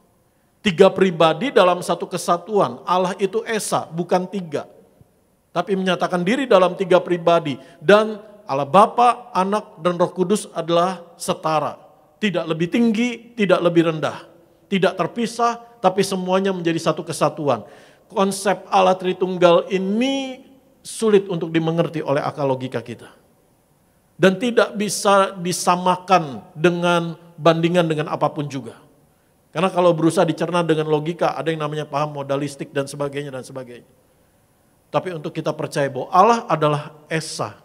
3 pribadi dalam satu kesatuan. Allah itu Esa, bukan 3. Tapi menyatakan diri dalam 3 pribadi. Dan Allah Bapa, Anak, dan Roh Kudus adalah setara. Tidak lebih tinggi, tidak lebih rendah. Tidak terpisah, tapi semuanya menjadi satu kesatuan. Konsep Allah Tritunggal ini sulit untuk dimengerti oleh akal logika kita. Dan tidak bisa disamakan dengan bandingan dengan apapun juga. Karena kalau berusaha dicerna dengan logika, ada yang namanya paham modalistik dan sebagainya dan sebagainya. Tapi untuk kita percaya bahwa Allah adalah Esa,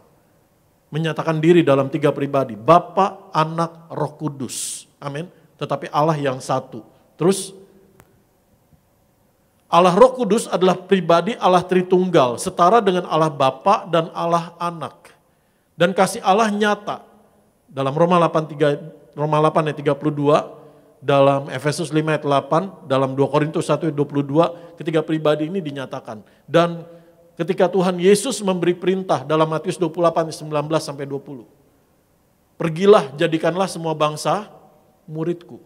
menyatakan diri dalam 3 pribadi, Bapa, Anak, Roh Kudus. Amin. Tetapi Allah yang satu. Terus, Allah Roh Kudus adalah pribadi Allah Tritunggal, setara dengan Allah Bapa dan Allah Anak. Dan kasih Allah nyata. Dalam Roma 8 ayat 32, dalam Efesus 5 ayat 8, dalam 2 Korintus 1 ayat 22, ketiga pribadi ini dinyatakan. Dan ketika Tuhan Yesus memberi perintah dalam Matius 28 ayat 19 sampai 20. Pergilah, jadikanlah semua bangsa muridku.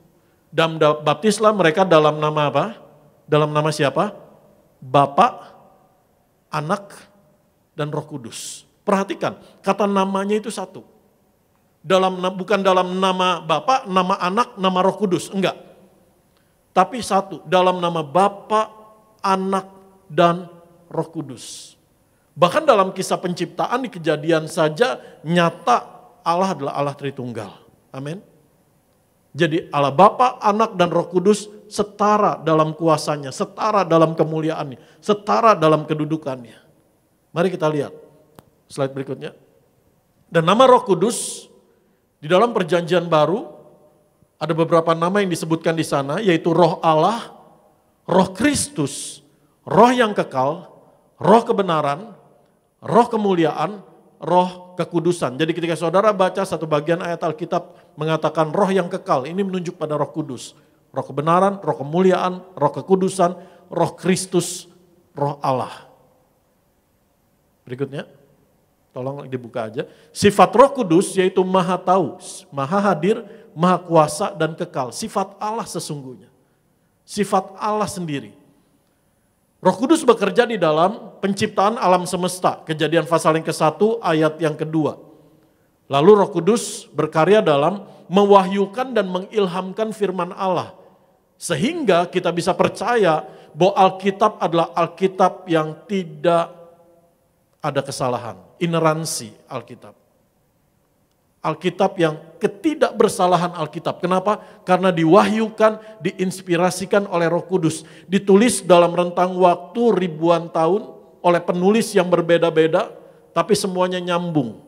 Dan baptislah mereka dalam nama apa? Dalam nama siapa? Bapa, Anak, dan Roh Kudus. Perhatikan, kata namanya itu satu. Bukan dalam nama Bapa, nama Anak, nama Roh Kudus, enggak. Tapi satu, dalam nama Bapa, Anak, dan Roh Kudus. Bahkan dalam kisah penciptaan di Kejadian saja nyata Allah adalah Allah Tritunggal. Amin. Jadi Allah Bapa, Anak, dan Roh Kudus setara dalam kuasanya, setara dalam kemuliaannya, setara dalam kedudukannya. Mari kita lihat slide berikutnya. Dan nama Roh Kudus di dalam perjanjian baru ada beberapa nama yang disebutkan di sana, yaitu Roh Allah, Roh Kristus, Roh yang kekal, Roh kebenaran, Roh kemuliaan, Roh kekudusan. Jadi ketika saudara baca satu bagian ayat Alkitab mengatakan roh yang kekal, ini menunjuk pada Roh Kudus. Roh kebenaran, Roh kemuliaan, Roh kekudusan, Roh Kristus, Roh Allah. Berikutnya, tolong dibuka aja. Sifat Roh Kudus yaitu maha tahu, maha hadir, maha kuasa dan kekal. Sifat Allah sesungguhnya. Sifat Allah sendiri. Roh Kudus bekerja di dalam penciptaan alam semesta. Kejadian pasal yang ke-1 ayat yang kedua. Lalu Roh Kudus berkarya dalam mewahyukan dan mengilhamkan firman Allah. Sehingga kita bisa percaya bahwa Alkitab adalah Alkitab yang tidak ada kesalahan. Ineransi Alkitab. Alkitab yang ketidakbersalahan Alkitab. Kenapa? Karena diwahyukan, diinspirasikan oleh Roh Kudus. Ditulis dalam rentang waktu ribuan tahun oleh penulis yang berbeda-beda, tapi semuanya nyambung.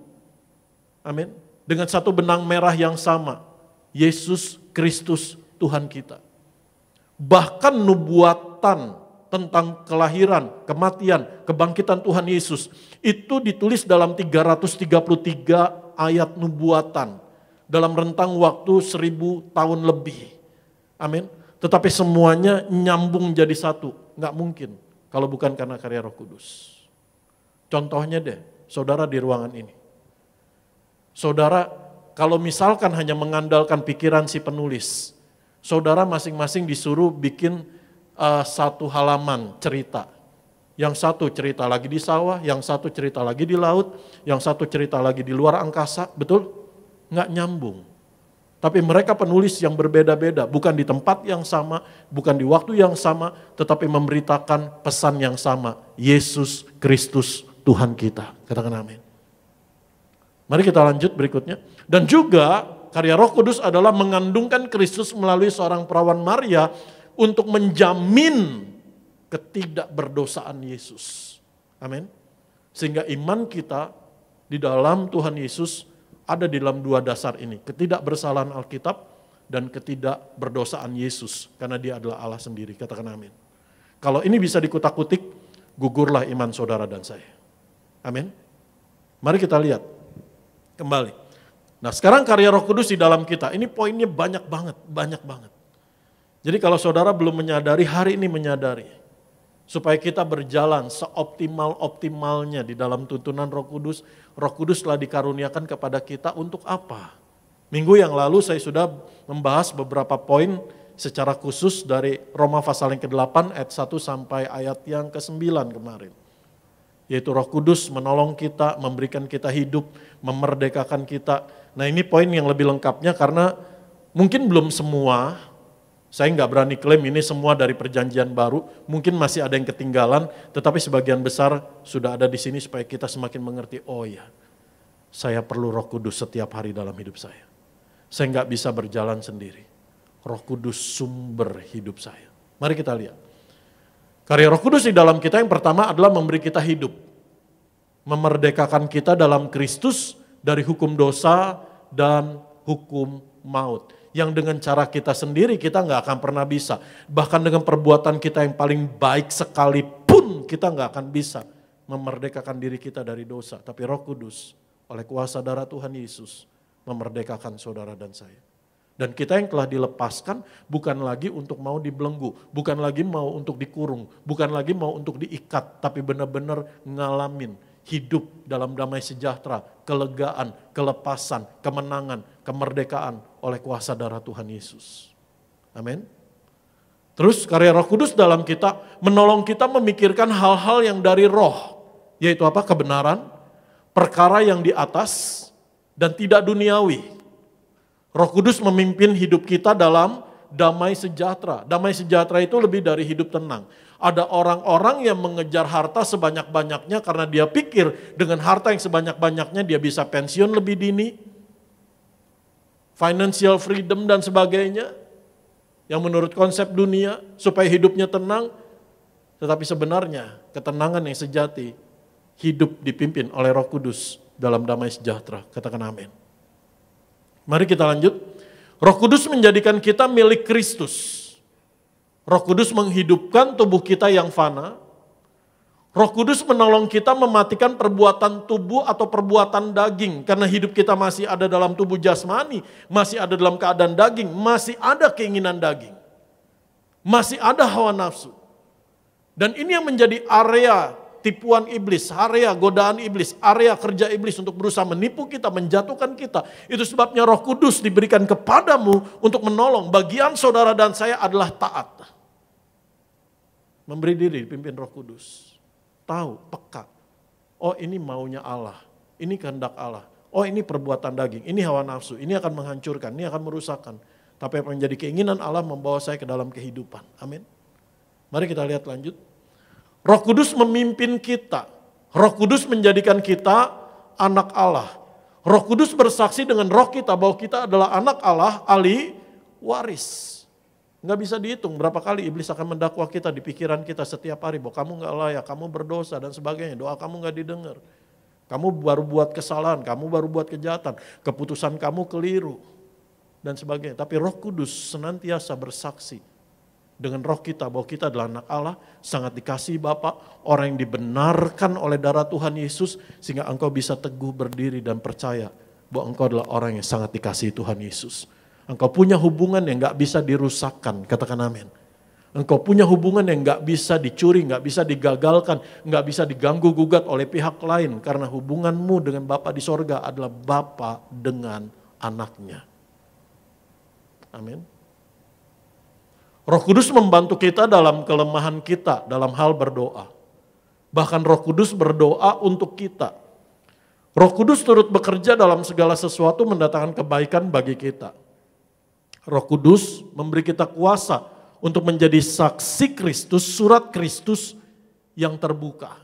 Amin. Dengan satu benang merah yang sama. Yesus Kristus Tuhan kita. Bahkan nubuatan tentang kelahiran, kematian, kebangkitan Tuhan Yesus. Itu ditulis dalam 333 ayat nubuatan. Dalam rentang waktu 1000 tahun lebih. Amin. Tetapi semuanya nyambung jadi satu. Nggak mungkin kalau bukan karena karya Roh Kudus. Contohnya deh, saudara di ruangan ini. Saudara kalau misalkan hanya mengandalkan pikiran si penulis, saudara masing-masing disuruh bikin satu halaman cerita. Yang satu cerita lagi di sawah, yang satu cerita lagi di laut, yang satu cerita lagi di luar angkasa, betul? Nggak nyambung. Tapi mereka penulis yang berbeda-beda, bukan di tempat yang sama, bukan di waktu yang sama, tetapi memberitakan pesan yang sama. Yesus Kristus Tuhan kita. Katakan amin. Mari kita lanjut berikutnya. Dan juga karya Roh Kudus adalah mengandungkan Kristus melalui seorang perawan Maria untuk menjamin ketidakberdosaan Yesus. Amin. Sehingga iman kita di dalam Tuhan Yesus ada di dalam dua dasar ini. Ketidakbersalahan Alkitab dan ketidakberdosaan Yesus. Karena dia adalah Allah sendiri. Katakan amin. Kalau ini bisa dikutak-kutik, gugurlah iman saudara dan saya. Amin. Mari kita lihat kembali. Nah sekarang karya Roh Kudus di dalam kita. Ini poinnya banyak banget. Jadi kalau saudara belum menyadari, hari ini menyadari. Supaya kita berjalan seoptimal-optimalnya di dalam tuntunan Roh Kudus. Roh Kudus telah dikaruniakan kepada kita untuk apa? Minggu yang lalu saya sudah membahas beberapa poin secara khusus dari Roma pasal yang ke-8 ayat 1 sampai ayat yang ke-9 kemarin. Yaitu Roh Kudus menolong kita, memberikan kita hidup, memerdekakan kita. Nah ini poin yang lebih lengkapnya karena mungkin belum semua, saya nggak berani klaim ini semua dari perjanjian baru, mungkin masih ada yang ketinggalan, tetapi sebagian besar sudah ada di sini supaya kita semakin mengerti, oh ya, saya perlu Roh Kudus setiap hari dalam hidup saya. Saya nggak bisa berjalan sendiri. Roh Kudus sumber hidup saya. Mari kita lihat. Karya Roh Kudus di dalam kita yang pertama adalah memberi kita hidup. Memerdekakan kita dalam Kristus dari hukum dosa dan hukum maut. Yang dengan cara kita sendiri kita nggak akan pernah bisa. Bahkan dengan perbuatan kita yang paling baik sekalipun kita nggak akan bisa memerdekakan diri kita dari dosa. Tapi Roh Kudus oleh kuasa darah Tuhan Yesus memerdekakan saudara dan saya. Dan kita yang telah dilepaskan bukan lagi untuk mau dibelenggu, bukan lagi mau untuk dikurung, bukan lagi mau untuk diikat, tapi benar-benar ngalamin hidup dalam damai sejahtera, kelegaan, kelepasan, kemenangan, kemerdekaan oleh kuasa darah Tuhan Yesus. Amin. Terus karya Roh Kudus dalam kita menolong kita memikirkan hal-hal yang dari roh, yaitu apa? Kebenaran, perkara yang di atas dan tidak duniawi. Roh Kudus memimpin hidup kita dalam damai sejahtera. Damai sejahtera itu lebih dari hidup tenang. Ada orang-orang yang mengejar harta sebanyak-banyaknya karena dia pikir dengan harta yang sebanyak-banyaknya dia bisa pensiun lebih dini, financial freedom dan sebagainya. yang menurut konsep dunia supaya hidupnya tenang, tetapi sebenarnya ketenangan yang sejati hidup dipimpin oleh Roh Kudus dalam damai sejahtera. Katakan amin. Mari kita lanjut. Roh Kudus menjadikan kita milik Kristus. Roh Kudus menghidupkan tubuh kita yang fana. Roh Kudus menolong kita mematikan perbuatan tubuh atau perbuatan daging. Karena hidup kita masih ada dalam tubuh jasmani, masih ada dalam keadaan daging, masih ada keinginan daging. Masih ada hawa nafsu. Dan ini yang menjadi area tipuan iblis, area godaan iblis, area kerja iblis untuk berusaha menipu kita, menjatuhkan kita. Itu sebabnya Roh Kudus diberikan kepadamu untuk menolong. Bagian saudara dan saya adalah taat. Memberi diri dipimpin Roh Kudus. Tahu, peka. Oh ini maunya Allah, ini kehendak Allah. Oh ini perbuatan daging, ini hawa nafsu, ini akan menghancurkan, ini akan merusakkan. Tapi apa yang menjadi keinginan Allah membawa saya ke dalam kehidupan. Amin. Mari kita lihat lanjut. Roh Kudus memimpin kita. Roh Kudus menjadikan kita anak Allah. Roh Kudus bersaksi dengan roh kita bahwa kita adalah anak Allah, ahli waris. Nggak bisa dihitung berapa kali iblis akan mendakwa kita di pikiran kita setiap hari bahwa kamu nggak layak, kamu berdosa dan sebagainya. Doa kamu nggak didengar. Kamu baru buat kesalahan, kamu baru buat kejahatan, keputusan kamu keliru dan sebagainya. Tapi Roh Kudus senantiasa bersaksi dengan roh kita bahwa kita adalah anak Allah, sangat dikasihi Bapa, orang yang dibenarkan oleh darah Tuhan Yesus sehingga engkau bisa teguh berdiri dan percaya bahwa engkau adalah orang yang sangat dikasihi Tuhan Yesus. Engkau punya hubungan yang gak bisa dirusakkan, katakan amin. Engkau punya hubungan yang gak bisa dicuri, gak bisa digagalkan, gak bisa diganggu gugat oleh pihak lain. Karena hubunganmu dengan Bapa di sorga adalah Bapa dengan anaknya. Amin. Roh Kudus membantu kita dalam kelemahan kita, dalam hal berdoa. Bahkan Roh Kudus berdoa untuk kita. Roh Kudus turut bekerja dalam segala sesuatu mendatangkan kebaikan bagi kita. Roh Kudus memberi kita kuasa untuk menjadi saksi Kristus, surat Kristus yang terbuka.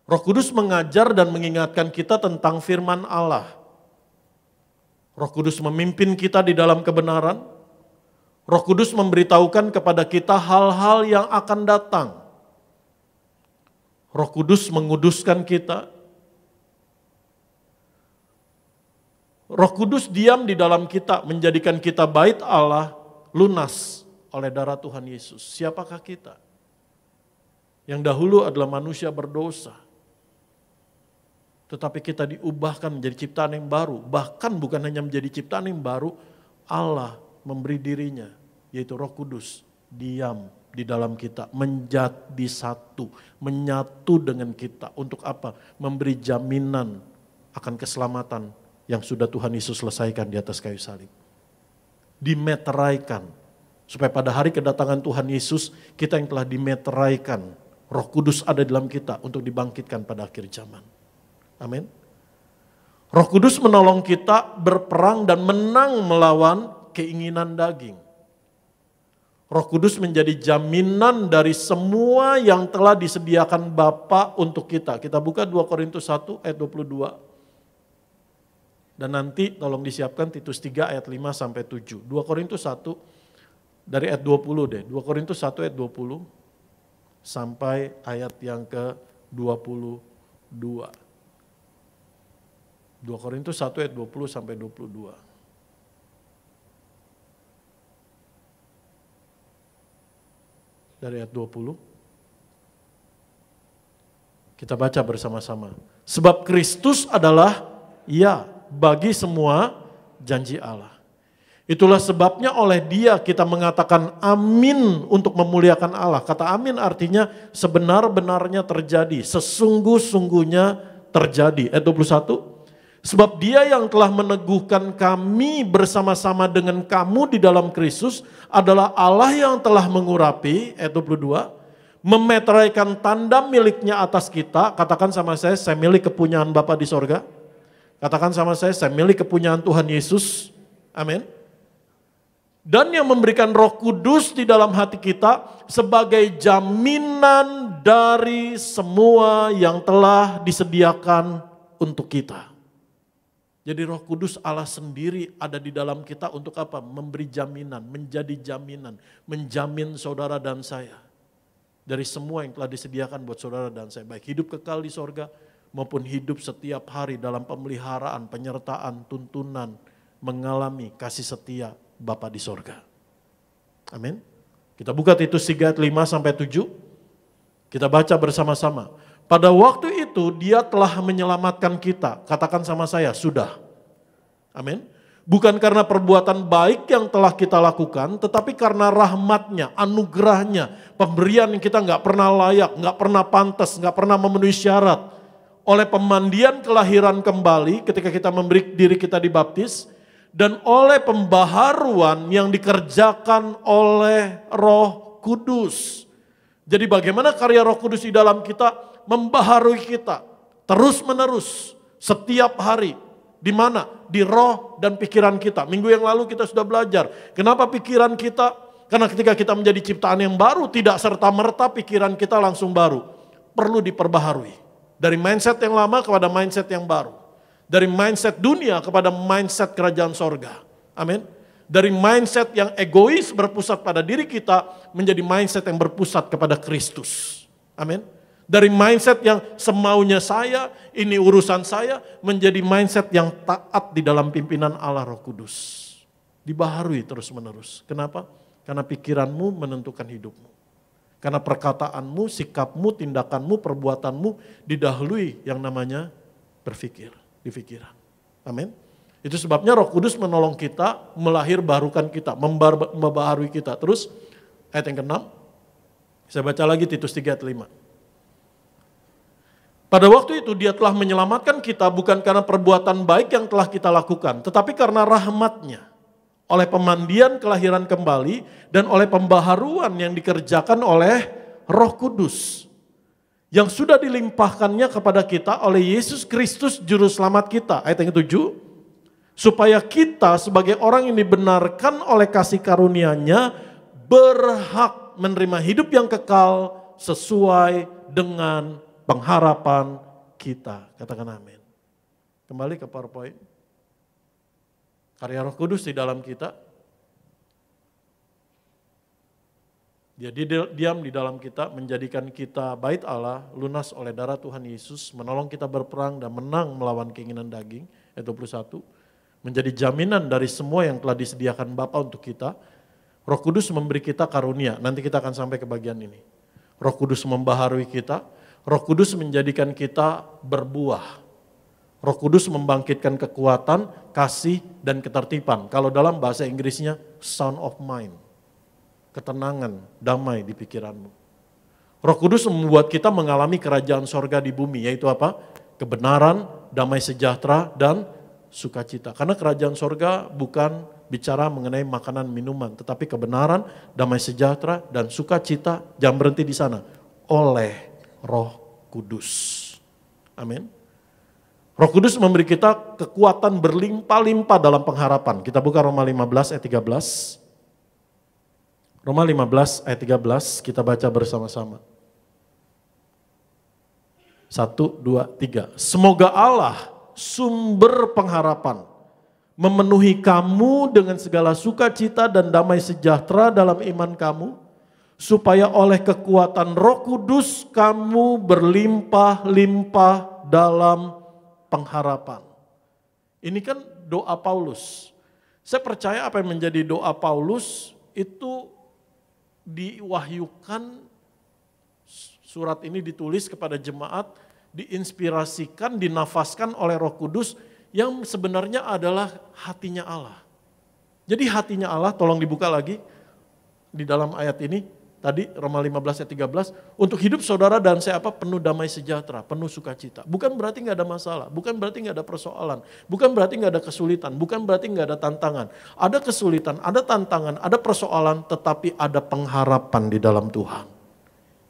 Roh Kudus mengajar dan mengingatkan kita tentang firman Allah. Roh Kudus memimpin kita di dalam kebenaran. Roh Kudus memberitahukan kepada kita hal-hal yang akan datang. Roh Kudus menguduskan kita. Roh Kudus diam di dalam kita, menjadikan kita bait Allah, lunas oleh darah Tuhan Yesus. Siapakah kita? Yang dahulu adalah manusia berdosa. Tetapi kita diubahkan menjadi ciptaan yang baru. Bahkan bukan hanya menjadi ciptaan yang baru, Allah memberi dirinya, yaitu Roh Kudus, diam di dalam kita, menjadi satu, menyatu dengan kita. Untuk apa? Memberi jaminan akan keselamatan yang sudah Tuhan Yesus selesaikan di atas kayu salib. Dimeteraikan, supaya pada hari kedatangan Tuhan Yesus, kita yang telah dimeteraikan, Roh Kudus ada dalam kita untuk dibangkitkan pada akhir zaman. Amin. Roh Kudus menolong kita berperang dan menang melawan keinginan daging. Roh Kudus menjadi jaminan dari semua yang telah disediakan Bapa untuk kita. Kita buka 2 Korintus 1 ayat 22. Dan nanti tolong disiapkan Titus 3 ayat 5 sampai 7. 2 Korintus 1 dari ayat 20 deh. 2 Korintus 1 ayat 20 sampai ayat yang ke-22. 2 Korintus 1 ayat 20 sampai 22. Dari ayat 20. Kita baca bersama-sama. Sebab Kristus adalah ya bagi semua janji Allah. Itulah sebabnya oleh Dia kita mengatakan amin untuk memuliakan Allah. Kata amin artinya sebenar-benarnya terjadi, sesungguh-sungguhnya terjadi. Ayat 21. Sebab Dia yang telah meneguhkan kami bersama-sama dengan kamu di dalam Kristus adalah Allah yang telah mengurapi, ayat 22, memeteraikan tanda miliknya atas kita. Katakan sama saya milik kepunyaan Bapa di sorga. Katakan sama saya milik kepunyaan Tuhan Yesus. Amin. Dan yang memberikan Roh Kudus di dalam hati kita sebagai jaminan dari semua yang telah disediakan untuk kita. Jadi Roh Kudus Allah sendiri ada di dalam kita untuk apa? Memberi jaminan, menjadi jaminan, menjamin saudara dan saya dari semua yang telah disediakan buat saudara dan saya, baik hidup kekal di sorga maupun hidup setiap hari dalam pemeliharaan, penyertaan, tuntunan, mengalami kasih setia Bapa di sorga. Amin. Kita buka Titus 3 ayat 5-7. Kita baca bersama-sama. Pada waktu itu dia telah menyelamatkan kita. Katakan sama saya, sudah. Amin. Bukan karena perbuatan baik yang telah kita lakukan, tetapi karena rahmatnya, anugerahnya, pemberian yang kita nggak pernah layak, nggak pernah pantas, nggak pernah memenuhi syarat. Oleh pemandian kelahiran kembali ketika kita memberi diri kita dibaptis, dan oleh pembaharuan yang dikerjakan oleh Roh Kudus. Jadi bagaimana karya Roh Kudus di dalam kita membaharui kita terus menerus setiap hari. Di mana? Di roh dan pikiran kita. Minggu yang lalu kita sudah belajar. Kenapa pikiran kita? Karena ketika kita menjadi ciptaan yang baru, tidak serta-merta pikiran kita langsung baru. Perlu diperbaharui. Dari mindset yang lama kepada mindset yang baru. Dari mindset dunia kepada mindset kerajaan sorga. Amin. Dari mindset yang egois berpusat pada diri kita menjadi mindset yang berpusat kepada Kristus. Amin. Dari mindset yang semaunya saya, ini urusan saya, menjadi mindset yang taat di dalam pimpinan Allah Roh Kudus. Dibaharui terus menerus. Kenapa? Karena pikiranmu menentukan hidupmu. Karena perkataanmu, sikapmu, tindakanmu, perbuatanmu didahului yang namanya berpikir, di pikiran. Amin. Itu sebabnya Roh Kudus menolong kita, melahirbaharukan kita, membaharui kita. Terus ayat yang ke-6, saya baca lagi Titus 3 ayat 5. Pada waktu itu dia telah menyelamatkan kita bukan karena perbuatan baik yang telah kita lakukan, tetapi karena rahmatnya, oleh pemandian kelahiran kembali dan oleh pembaharuan yang dikerjakan oleh Roh Kudus, yang sudah dilimpahkannya kepada kita oleh Yesus Kristus Juru Selamat kita. Ayat yang ke-7, supaya kita sebagai orang yang dibenarkan oleh kasih karunia-Nya berhak menerima hidup yang kekal sesuai dengan pengharapan kita. Katakan amin. Kembali ke PowerPoint. Karya Roh Kudus di dalam kita. Dia diam di dalam kita, menjadikan kita bait Allah, lunas oleh darah Tuhan Yesus, menolong kita berperang dan menang melawan keinginan daging. Ayat 21. Menjadi jaminan dari semua yang telah disediakan Bapa untuk kita. Roh Kudus memberi kita karunia. Nanti kita akan sampai ke bagian ini. Roh Kudus membaharui kita. Roh Kudus menjadikan kita berbuah. Roh Kudus membangkitkan kekuatan, kasih, dan ketertiban. Kalau dalam bahasa Inggrisnya, sound of mind. Ketenangan, damai di pikiranmu. Roh Kudus membuat kita mengalami kerajaan sorga di bumi. Yaitu apa? Kebenaran, damai sejahtera, dan sukacita. Karena kerajaan sorga bukan bicara mengenai makanan minuman. Tetapi kebenaran, damai sejahtera, dan sukacita. Jangan berhenti di sana. Oleh Roh Kudus. Amin. Roh Kudus memberi kita kekuatan berlimpah-limpah dalam pengharapan. Kita buka Roma 15 ayat 13. Roma 15 ayat 13 kita baca bersama-sama. 1, 2, 3. Semoga Allah sumber pengharapan memenuhi kamu dengan segala sukacita dan damai sejahtera dalam iman kamu, supaya oleh kekuatan Roh Kudus kamu berlimpah-limpah dalam pengharapan. Ini kan doa Paulus. Saya percaya apa yang menjadi doa Paulus itu diwahyukan, surat ini ditulis kepada jemaat, diinspirasikan, dinafaskan oleh Roh Kudus yang sebenarnya adalah hatinya Allah. Jadi hatinya Allah, tolong dibuka lagi di dalam ayat ini. Tadi Roma 15 ayat 13, untuk hidup saudara dan saya penuh damai sejahtera, penuh sukacita. Bukan berarti nggak ada masalah, bukan berarti nggak ada persoalan, bukan berarti nggak ada kesulitan, bukan berarti nggak ada tantangan. Ada kesulitan, ada tantangan, ada persoalan, tetapi ada pengharapan di dalam Tuhan.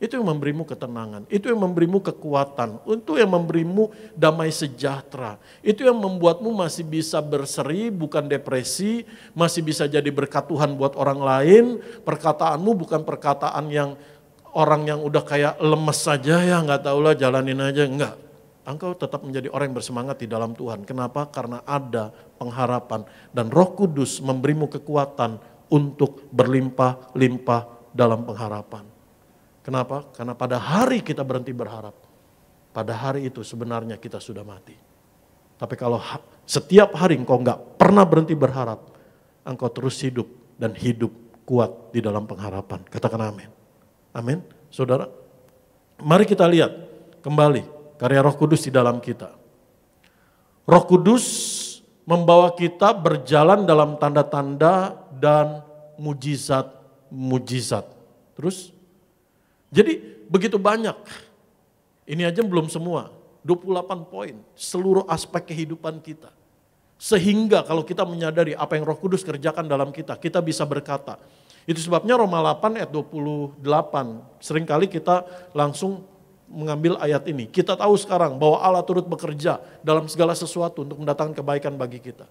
Itu yang memberimu ketenangan, itu yang memberimu kekuatan, itu yang memberimu damai sejahtera. Itu yang membuatmu masih bisa berseri, bukan depresi, masih bisa jadi berkat Tuhan buat orang lain. Perkataanmu bukan perkataan yang orang yang udah kayak lemes saja ya, nggak tahulah jalanin aja, enggak. engkau tetap menjadi orang yang bersemangat di dalam Tuhan. Kenapa? Karena ada pengharapan dan Roh Kudus memberimu kekuatan untuk berlimpah-limpah dalam pengharapan. Kenapa? Karena pada hari kita berhenti berharap, pada hari itu sebenarnya kita sudah mati. Tapi kalau setiap hari engkau nggak pernah berhenti berharap, engkau terus hidup dan hidup kuat di dalam pengharapan. Katakan amin. Amin. Saudara, mari kita lihat kembali karya Roh Kudus di dalam kita. Roh Kudus membawa kita berjalan dalam tanda-tanda dan mujizat-mujizat. Terus, jadi begitu banyak. Ini aja belum semua. 28 poin, seluruh aspek kehidupan kita. Sehingga kalau kita menyadari apa yang Roh Kudus kerjakan dalam kita, kita bisa berkata. Itu sebabnya Roma 8 ayat 28, seringkali kita langsung mengambil ayat ini. Kita tahu sekarang bahwa Allah turut bekerja dalam segala sesuatu untuk mendatangkan kebaikan bagi kita.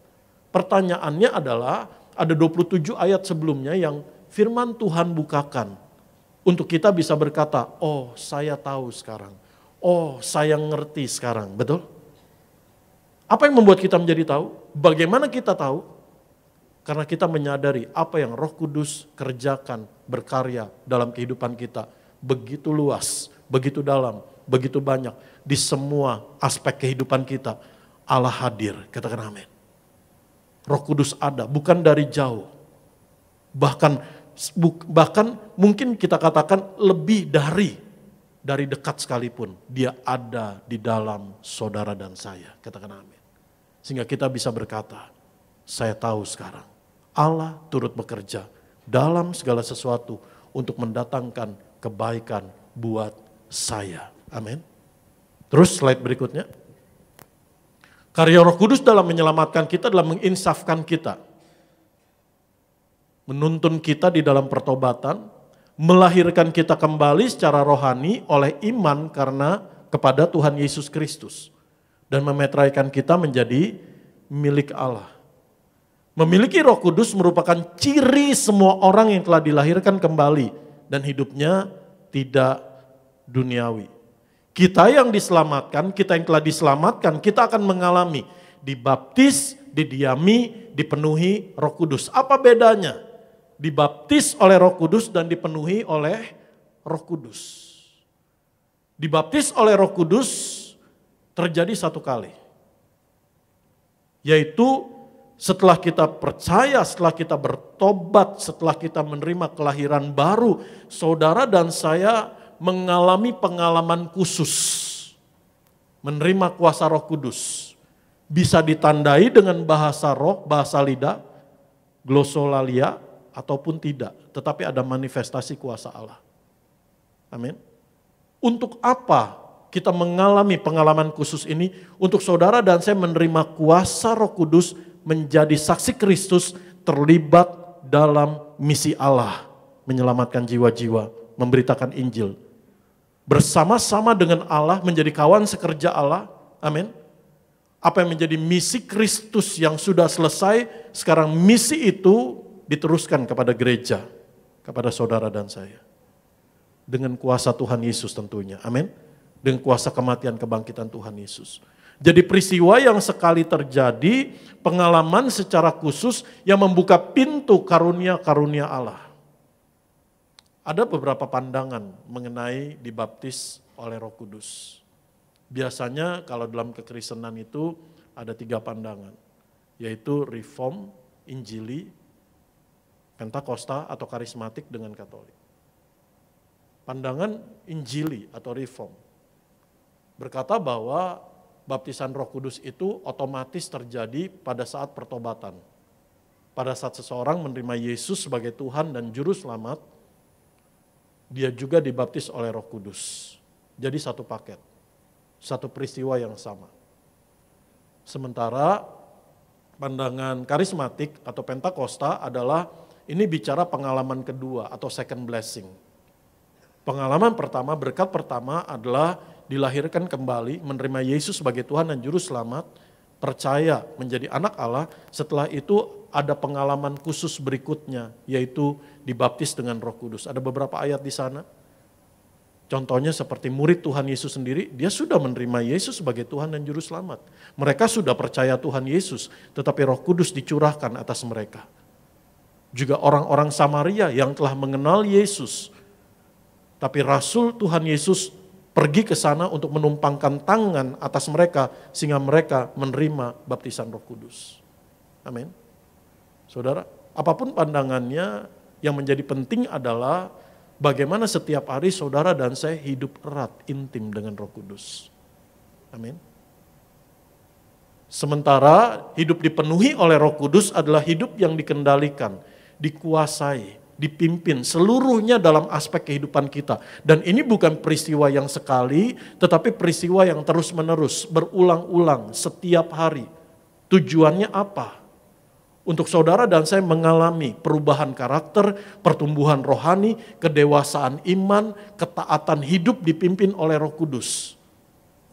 Pertanyaannya adalah, ada 27 ayat sebelumnya yang firman Tuhan bukakan. Untuk kita bisa berkata, oh saya tahu sekarang. Oh, saya ngerti sekarang, betul? Apa yang membuat kita menjadi tahu? Bagaimana kita tahu? Karena kita menyadari apa yang Roh Kudus kerjakan, berkarya dalam kehidupan kita. Begitu luas, begitu dalam, begitu banyak. Di semua aspek kehidupan kita, Allah hadir, katakan amin. Roh Kudus ada, bukan dari jauh. Bahkan mungkin kita katakan lebih dari dekat sekalipun, dia ada di dalam saudara dan saya. Katakan amin. Sehingga kita bisa berkata, saya tahu sekarang, Allah turut bekerja dalam segala sesuatu untuk mendatangkan kebaikan buat saya. Amin. Terus slide berikutnya. Karya Roh Kudus dalam menyelamatkan kita adalah menginsafkan kita. Menuntun kita di dalam pertobatan, melahirkan kita kembali secara rohani oleh iman karena kepada Tuhan Yesus Kristus. Dan memetraikan kita menjadi milik Allah. Memiliki Roh Kudus merupakan ciri semua orang yang telah dilahirkan kembali dan hidupnya tidak duniawi. Kita yang diselamatkan, kita yang telah diselamatkan, kita akan mengalami dibaptis, didiami, dipenuhi Roh Kudus. Apa bedanya? Dibaptis oleh Roh Kudus dan dipenuhi oleh Roh Kudus. Dibaptis oleh Roh Kudus terjadi satu kali. Yaitu setelah kita percaya, setelah kita bertobat, setelah kita menerima kelahiran baru, saudara dan saya mengalami pengalaman khusus. Menerima kuasa Roh Kudus. Bisa ditandai dengan bahasa roh, bahasa lidah, glosolalia, ataupun tidak, tetapi ada manifestasi kuasa Allah. Amin. Untuk apa kita mengalami pengalaman khusus ini? Untuk saudara dan saya menerima kuasa Roh Kudus menjadi saksi Kristus terlibat dalam misi Allah. Menyelamatkan jiwa-jiwa, memberitakan Injil. Bersama-sama dengan Allah menjadi kawan sekerja Allah. Amin. Apa yang menjadi misi Kristus yang sudah selesai, sekarang misi itu diteruskan kepada gereja, kepada saudara dan saya. Dengan kuasa Tuhan Yesus tentunya, amin. Dengan kuasa kematian kebangkitan Tuhan Yesus. Jadi peristiwa yang sekali terjadi, pengalaman secara khusus yang membuka pintu karunia-karunia Allah. Ada beberapa pandangan mengenai dibaptis oleh Roh Kudus. Biasanya kalau dalam kekristenan itu ada 3 pandangan, yaitu Reform, Injili, Pentakosta atau karismatik dengan Katolik. Pandangan Injili atau Reform berkata bahwa baptisan Roh Kudus itu otomatis terjadi pada saat pertobatan. Pada saat seseorang menerima Yesus sebagai Tuhan dan Juru Selamat, dia juga dibaptis oleh Roh Kudus. Jadi satu paket, satu peristiwa yang sama. Sementara pandangan karismatik atau Pentakosta adalah ini bicara pengalaman kedua atau second blessing. Pengalaman pertama, berkat pertama adalah dilahirkan kembali, menerima Yesus sebagai Tuhan dan Juru Selamat, percaya menjadi anak Allah. Setelah itu ada pengalaman khusus berikutnya, yaitu dibaptis dengan Roh Kudus. Ada beberapa ayat di sana. Contohnya seperti murid Tuhan Yesus sendiri, dia sudah menerima Yesus sebagai Tuhan dan Juru Selamat. Mereka sudah percaya Tuhan Yesus, tetapi Roh Kudus dicurahkan atas mereka. Juga orang-orang Samaria yang telah mengenal Yesus, tapi Rasul Tuhan Yesus pergi ke sana untuk menumpangkan tangan atas mereka, sehingga mereka menerima baptisan Roh Kudus. Amin. Saudara, apapun pandangannya, yang menjadi penting adalah bagaimana setiap hari saudara dan saya hidup erat, intim dengan Roh Kudus. Amin. Sementara hidup dipenuhi oleh Roh Kudus adalah hidup yang dikendalikan, dikuasai, dipimpin seluruhnya dalam aspek kehidupan kita. Dan ini bukan peristiwa yang sekali, tetapi peristiwa yang terus-menerus, berulang-ulang setiap hari. Tujuannya apa? Untuk saudara dan saya mengalami perubahan karakter, pertumbuhan rohani, kedewasaan iman, ketaatan hidup dipimpin oleh Roh Kudus.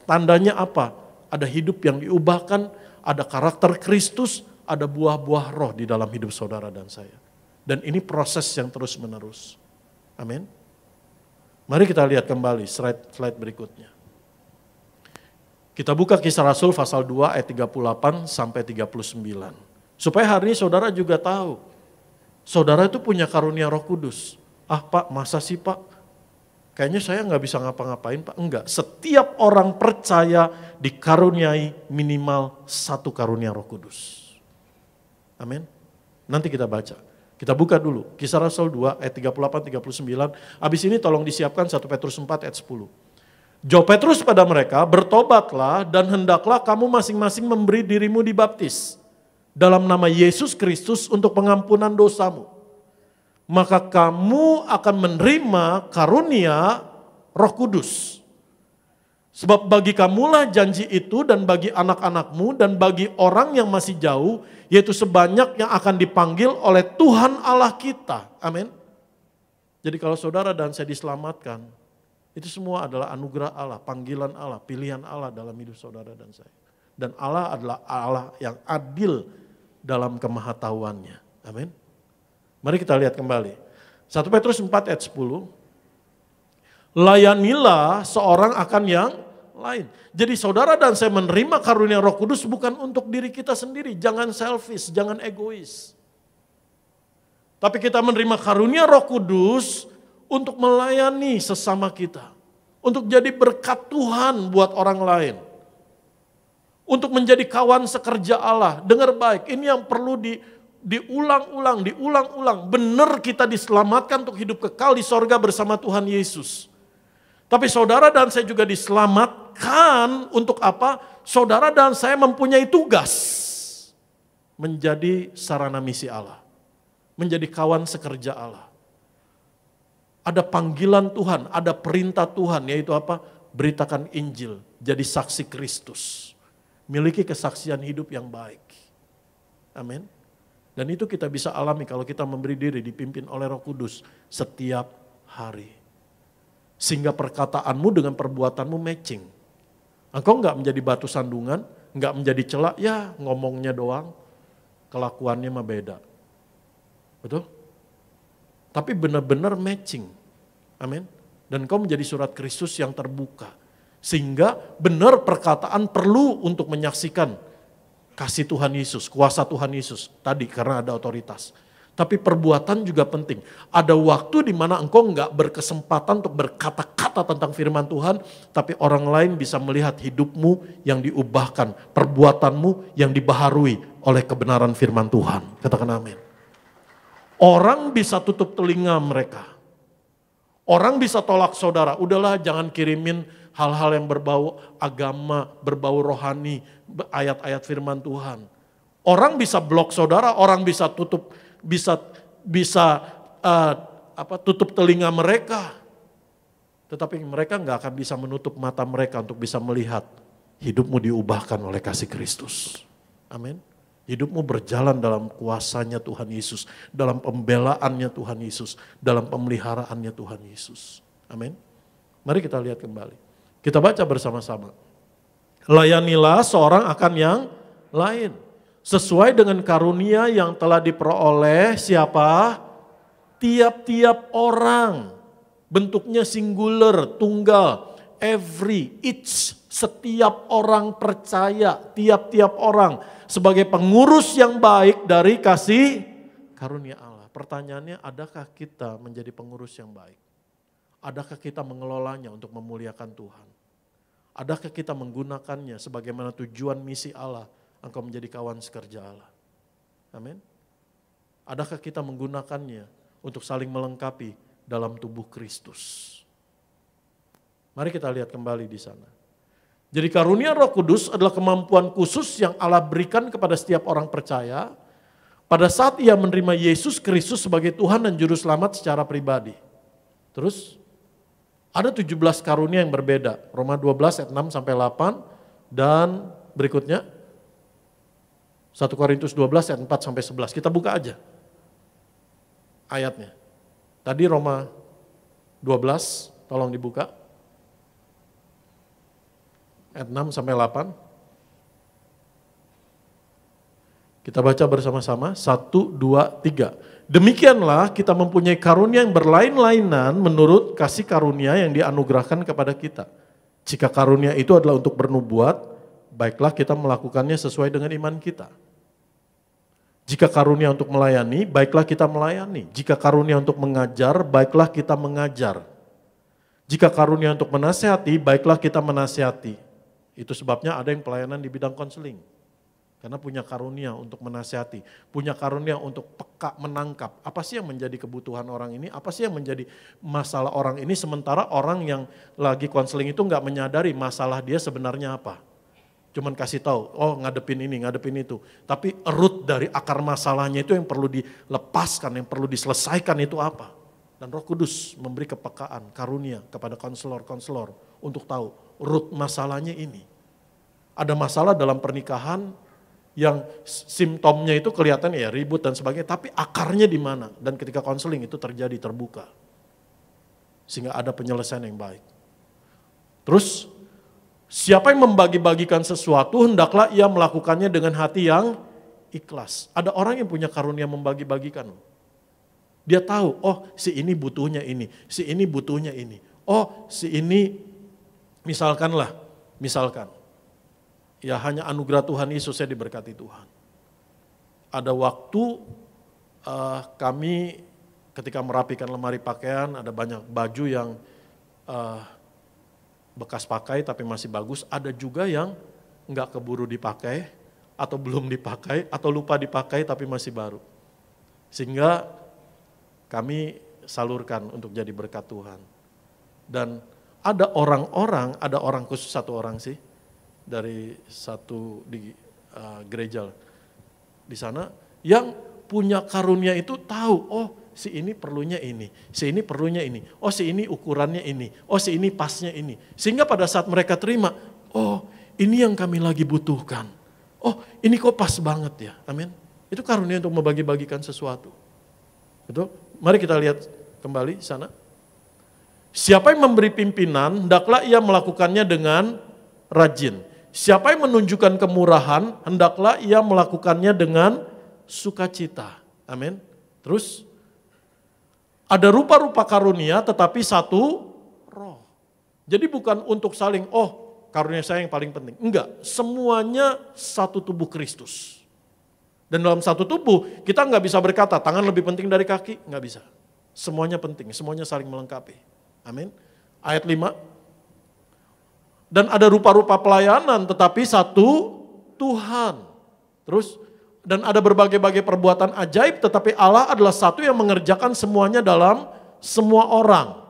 Tandanya apa? Ada hidup yang diubahkan, ada karakter Kristus, ada buah-buah roh di dalam hidup saudara dan saya. Dan ini proses yang terus menerus. Amin. Mari kita lihat kembali slide berikutnya. Kita buka Kisah Rasul pasal 2 ayat 38 sampai 39. Supaya hari ini saudara juga tahu, saudara itu punya karunia Roh Kudus. Ah Pak, masa sih Pak? Kayaknya saya nggak bisa ngapa-ngapain Pak. Enggak, setiap orang percaya dikaruniai minimal satu karunia Roh Kudus. Amin. Nanti kita baca. Kita buka dulu, Kisah Rasul 2 ayat 38-39. Habis ini tolong disiapkan 1 Petrus 4 ayat 10. Jawab Petrus pada mereka, bertobatlah dan hendaklah kamu masing-masing memberi dirimu dibaptis dalam nama Yesus Kristus untuk pengampunan dosamu. Maka kamu akan menerima karunia Roh Kudus. Sebab bagi kamulah janji itu dan bagi anak-anakmu dan bagi orang yang masih jauh, yaitu sebanyak yang akan dipanggil oleh Tuhan Allah kita. Amin. Jadi kalau saudara dan saya diselamatkan, itu semua adalah anugerah Allah, panggilan Allah, pilihan Allah dalam hidup saudara dan saya. Dan Allah adalah Allah yang adil dalam kemahatauannya. Amin. Mari kita lihat kembali. 1 Petrus 4 ayat 10. Layanilah seorang akan yang lain. Jadi saudara dan saya menerima karunia Roh Kudus bukan untuk diri kita sendiri. Jangan selfish, jangan egois. Tapi kita menerima karunia Roh Kudus untuk melayani sesama kita. Untuk jadi berkat Tuhan buat orang lain. Untuk menjadi kawan sekerja Allah. Dengar baik, ini yang perlu diulang-ulang. Benar kita diselamatkan untuk hidup kekal di sorga bersama Tuhan Yesus. Tapi saudara dan saya juga diselamatkan untuk apa? Saudara dan saya mempunyai tugas. Menjadi sarana misi Allah. Menjadi kawan sekerja Allah. Ada panggilan Tuhan, ada perintah Tuhan, yaitu apa? Beritakan Injil, jadi saksi Kristus. Miliki kesaksian hidup yang baik. Amin. Dan itu kita bisa alami kalau kita memberi diri dipimpin oleh Roh Kudus setiap hari. Sehingga perkataanmu dengan perbuatanmu matching. Engkau enggak menjadi batu sandungan, enggak menjadi celak, ya ngomongnya doang, kelakuannya mah beda. Betul? Tapi benar-benar matching. Amin. Dan engkau menjadi surat Kristus yang terbuka. Sehingga benar perkataan perlu untuk menyaksikan kasih Tuhan Yesus, kuasa Tuhan Yesus. Tadi karena ada otoritas. Tapi perbuatan juga penting. Ada waktu di mana engkau enggak berkesempatan untuk berkata-kata tentang firman Tuhan, tapi orang lain bisa melihat hidupmu yang diubahkan, perbuatanmu yang dibaharui oleh kebenaran firman Tuhan. Katakan amin. Orang bisa tutup telinga mereka. Orang bisa tolak saudara, udahlah jangan kirimin hal-hal yang berbau agama, berbau rohani, ayat-ayat firman Tuhan. Orang bisa blok saudara, orang bisa tutup tutup telinga mereka. Tetapi mereka nggak akan bisa menutup mata mereka untuk bisa melihat hidupmu diubahkan oleh kasih Kristus. Amin. Hidupmu berjalan dalam kuasanya Tuhan Yesus, dalam pembelaannya Tuhan Yesus, dalam pemeliharaannya Tuhan Yesus. Amin. Mari kita lihat kembali. Kita baca bersama-sama. Layanilah seorang akan yang lain. Sesuai dengan karunia yang telah diperoleh siapa? Tiap-tiap orang. Bentuknya singular, tunggal. Every, each, setiap orang percaya, tiap-tiap orang sebagai pengurus yang baik dari kasih karunia Allah. Pertanyaannya, adakah kita menjadi pengurus yang baik? Adakah kita mengelolanya untuk memuliakan Tuhan? Adakah kita menggunakannya sebagaimana tujuan misi Allah, engkau menjadi kawan sekerja Allah? Amin. Adakah kita menggunakannya untuk saling melengkapi dalam tubuh Kristus? Mari kita lihat kembali di sana. Jadi karunia Roh Kudus adalah kemampuan khusus yang Allah berikan kepada setiap orang percaya pada saat ia menerima Yesus Kristus sebagai Tuhan dan Juru Selamat secara pribadi. Terus ada 17 karunia yang berbeda. Roma 12 ayat 6 sampai 8 dan berikutnya 1 Korintus 12 ayat 4 sampai 11. Kita buka aja ayatnya. Tadi Roma 12, tolong dibuka. Ayat 6 sampai 8. Kita baca bersama-sama, 1, 2, 3. Demikianlah kita mempunyai karunia yang berlain-lainan menurut kasih karunia yang dianugerahkan kepada kita. Jika karunia itu adalah untuk bernubuat, baiklah kita melakukannya sesuai dengan iman kita. Jika karunia untuk melayani, baiklah kita melayani. Jika karunia untuk mengajar, baiklah kita mengajar. Jika karunia untuk menasihati, baiklah kita menasihati. Itu sebabnya ada yang pelayanan di bidang konseling. Karena punya karunia untuk menasihati, punya karunia untuk peka menangkap. Apa sih yang menjadi kebutuhan orang ini, apa sih yang menjadi masalah orang ini, sementara orang yang lagi konseling itu nggak menyadari masalah dia sebenarnya apa. Cuman kasih tahu, oh ngadepin ini, ngadepin itu. Tapi root dari akar masalahnya itu yang perlu dilepaskan, yang perlu diselesaikan itu apa. Dan Roh Kudus memberi kepekaan, karunia kepada konselor-konselor untuk tahu root masalahnya ini. Ada masalah dalam pernikahan yang simptomnya itu kelihatan ya ribut dan sebagainya, tapi akarnya di mana? Dan ketika konseling itu terjadi terbuka. Sehingga ada penyelesaian yang baik. Terus, siapa yang membagi-bagikan sesuatu, hendaklah ia melakukannya dengan hati yang ikhlas. Ada orang yang punya karunia membagi-bagikan. Dia tahu, oh si ini butuhnya ini, si ini butuhnya ini. Oh si ini, misalkan, ya hanya anugerah Tuhan Yesus saya diberkati Tuhan. Ada waktu kami ketika merapikan lemari pakaian, ada banyak baju yang bekas pakai tapi masih bagus. Ada juga yang enggak keburu dipakai atau belum dipakai atau lupa dipakai tapi masih baru. Sehingga kami salurkan untuk jadi berkat Tuhan. Dan ada orang khusus satu orang sih, dari satu di gereja di sana yang punya karunia itu tahu, oh si ini perlunya ini, si ini perlunya ini, oh si ini ukurannya ini, oh si ini pasnya ini. Sehingga pada saat mereka terima, oh ini yang kami lagi butuhkan, oh ini kok pas banget ya, amin. Itu karunia untuk membagi-bagikan sesuatu. Betul? Mari kita lihat kembali sana. Siapa yang memberi pimpinan, hendaklah ia melakukannya dengan rajin. Siapa yang menunjukkan kemurahan, hendaklah ia melakukannya dengan sukacita. Amin. Terus, ada rupa-rupa karunia tetapi satu roh. Jadi bukan untuk saling, oh karunia saya yang paling penting. Enggak, semuanya satu tubuh Kristus. Dan dalam satu tubuh, kita nggak bisa berkata tangan lebih penting dari kaki, nggak bisa. Semuanya penting, semuanya saling melengkapi. Amin. Ayat 5. Dan ada rupa-rupa pelayanan tetapi satu Tuhan. Terus, dan ada berbagai-bagai perbuatan ajaib tetapi Allah adalah satu yang mengerjakan semuanya dalam semua orang.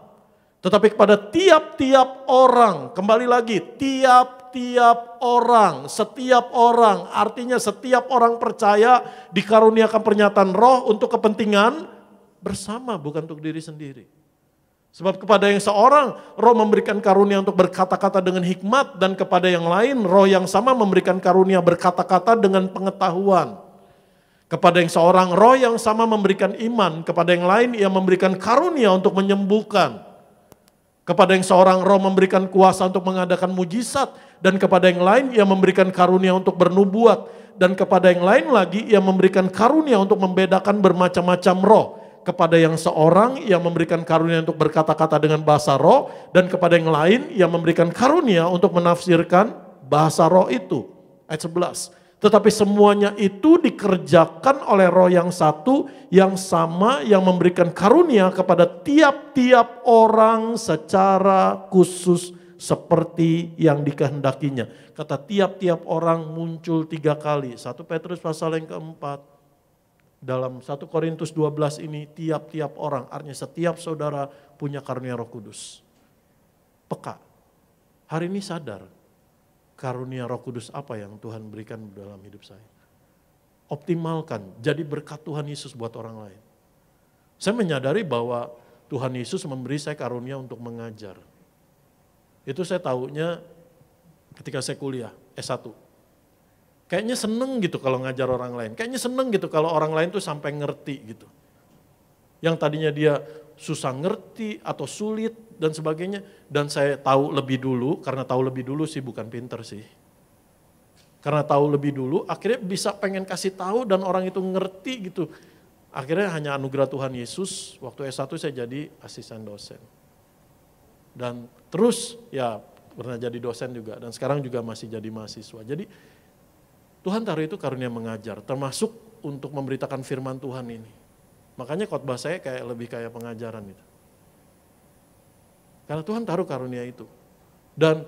Tetapi kepada tiap-tiap orang, kembali lagi, tiap-tiap orang, setiap orang, artinya setiap orang percaya dikaruniakan pernyataan roh untuk kepentingan bersama, bukan untuk diri sendiri. Sebab kepada yang seorang roh memberikan karunia untuk berkata-kata dengan hikmat dan kepada yang lain roh yang sama memberikan karunia berkata-kata dengan pengetahuan. Kepada yang seorang roh yang sama memberikan iman, kepada yang lain ia memberikan karunia untuk menyembuhkan. Kepada yang seorang roh memberikan kuasa untuk mengadakan mujizat dan kepada yang lain ia memberikan karunia untuk bernubuat dan kepada yang lain lagi ia memberikan karunia untuk membedakan bermacam-macam roh. kepada yang seorang yang memberikan karunia untuk berkata-kata dengan bahasa roh, dan kepada yang lain yang memberikan karunia untuk menafsirkan bahasa roh itu. Ayat 11. Tetapi semuanya itu dikerjakan oleh roh yang satu, yang sama, yang memberikan karunia kepada tiap-tiap orang secara khusus seperti yang dikehendakinya. Kata tiap-tiap orang muncul 3 kali. 1 Petrus pasal yang keempat. Dalam 1 Korintus 12 ini tiap-tiap orang, artinya setiap saudara punya karunia Roh Kudus. Peka. Hari ini sadar karunia Roh Kudus apa yang Tuhan berikan dalam hidup saya. Optimalkan, jadi berkat Tuhan Yesus buat orang lain. Saya menyadari bahwa Tuhan Yesus memberi saya karunia untuk mengajar. Itu saya tahunya ketika saya kuliah S1. Kayaknya seneng gitu kalau ngajar orang lain. Kayaknya seneng gitu kalau orang lain tuh sampai ngerti gitu. Yang tadinya dia susah ngerti atau sulit dan sebagainya. Dan saya tahu lebih dulu, karena tahu lebih dulu sih bukan pinter sih. Karena tahu lebih dulu akhirnya bisa pengen kasih tahu dan orang itu ngerti gitu. Akhirnya hanya anugerah Tuhan Yesus, waktu S1 saya jadi asisten dosen. Dan terus ya pernah jadi dosen juga dan sekarang juga masih jadi mahasiswa. Jadi Tuhan taruh itu karunia mengajar, termasuk untuk memberitakan firman Tuhan ini. Makanya khotbah saya lebih kayak pengajaran gitu. Karena Tuhan taruh karunia itu. Dan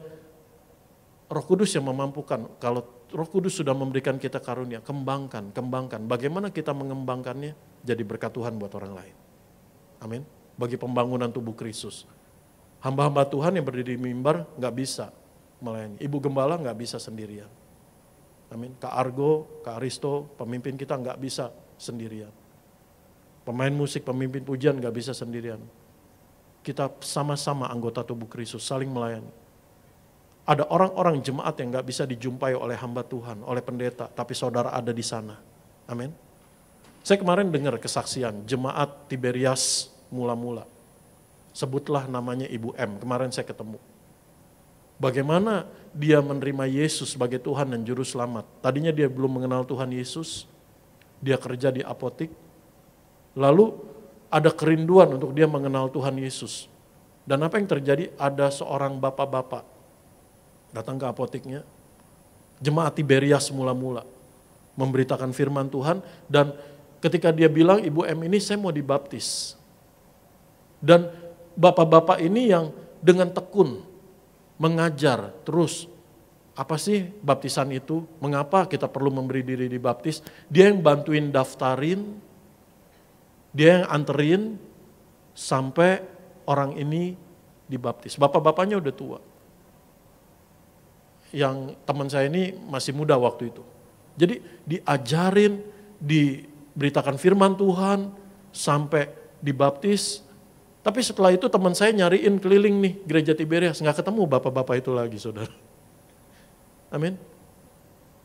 Roh Kudus yang memampukan, kalau Roh Kudus sudah memberikan kita karunia, kembangkan. Bagaimana kita mengembangkannya jadi berkat Tuhan buat orang lain. Amin. Bagi pembangunan tubuh Kristus. Hamba-hamba Tuhan yang berdiri di mimbar gak bisa melayani. Ibu gembala gak bisa sendirian. Amin. Kak Argo, Kak Aristo, pemimpin kita nggak bisa sendirian. Pemain musik, pemimpin pujian nggak bisa sendirian. Kita sama-sama anggota tubuh Kristus, saling melayani. Ada orang-orang jemaat yang nggak bisa dijumpai oleh hamba Tuhan, oleh pendeta, tapi saudara ada di sana. Amin. Saya kemarin dengar kesaksian jemaat Tiberias mula-mula. Sebutlah namanya Ibu M, kemarin saya ketemu. Bagaimana dia menerima Yesus sebagai Tuhan dan Juru Selamat. Tadinya dia belum mengenal Tuhan Yesus, dia kerja di apotik, lalu ada kerinduan untuk dia mengenal Tuhan Yesus. Dan apa yang terjadi? Ada seorang bapak-bapak datang ke apotiknya, jemaat Tiberias mula-mula, memberitakan firman Tuhan, dan ketika dia bilang, Ibu M ini saya mau dibaptis. Dan bapak-bapak ini yang dengan tekun, mengajar terus, apa sih baptisan itu, mengapa kita perlu memberi diri dibaptis, dia yang bantuin daftarin, dia yang anterin, sampai orang ini dibaptis. Bapak-bapaknya udah tua. Yang teman saya ini masih muda waktu itu. Jadi diajarin, diberitakan firman Tuhan, sampai dibaptis. Tapi setelah itu teman saya nyariin keliling nih gereja Tiberias, nggak ketemu bapak-bapak itu lagi, saudara. Amin.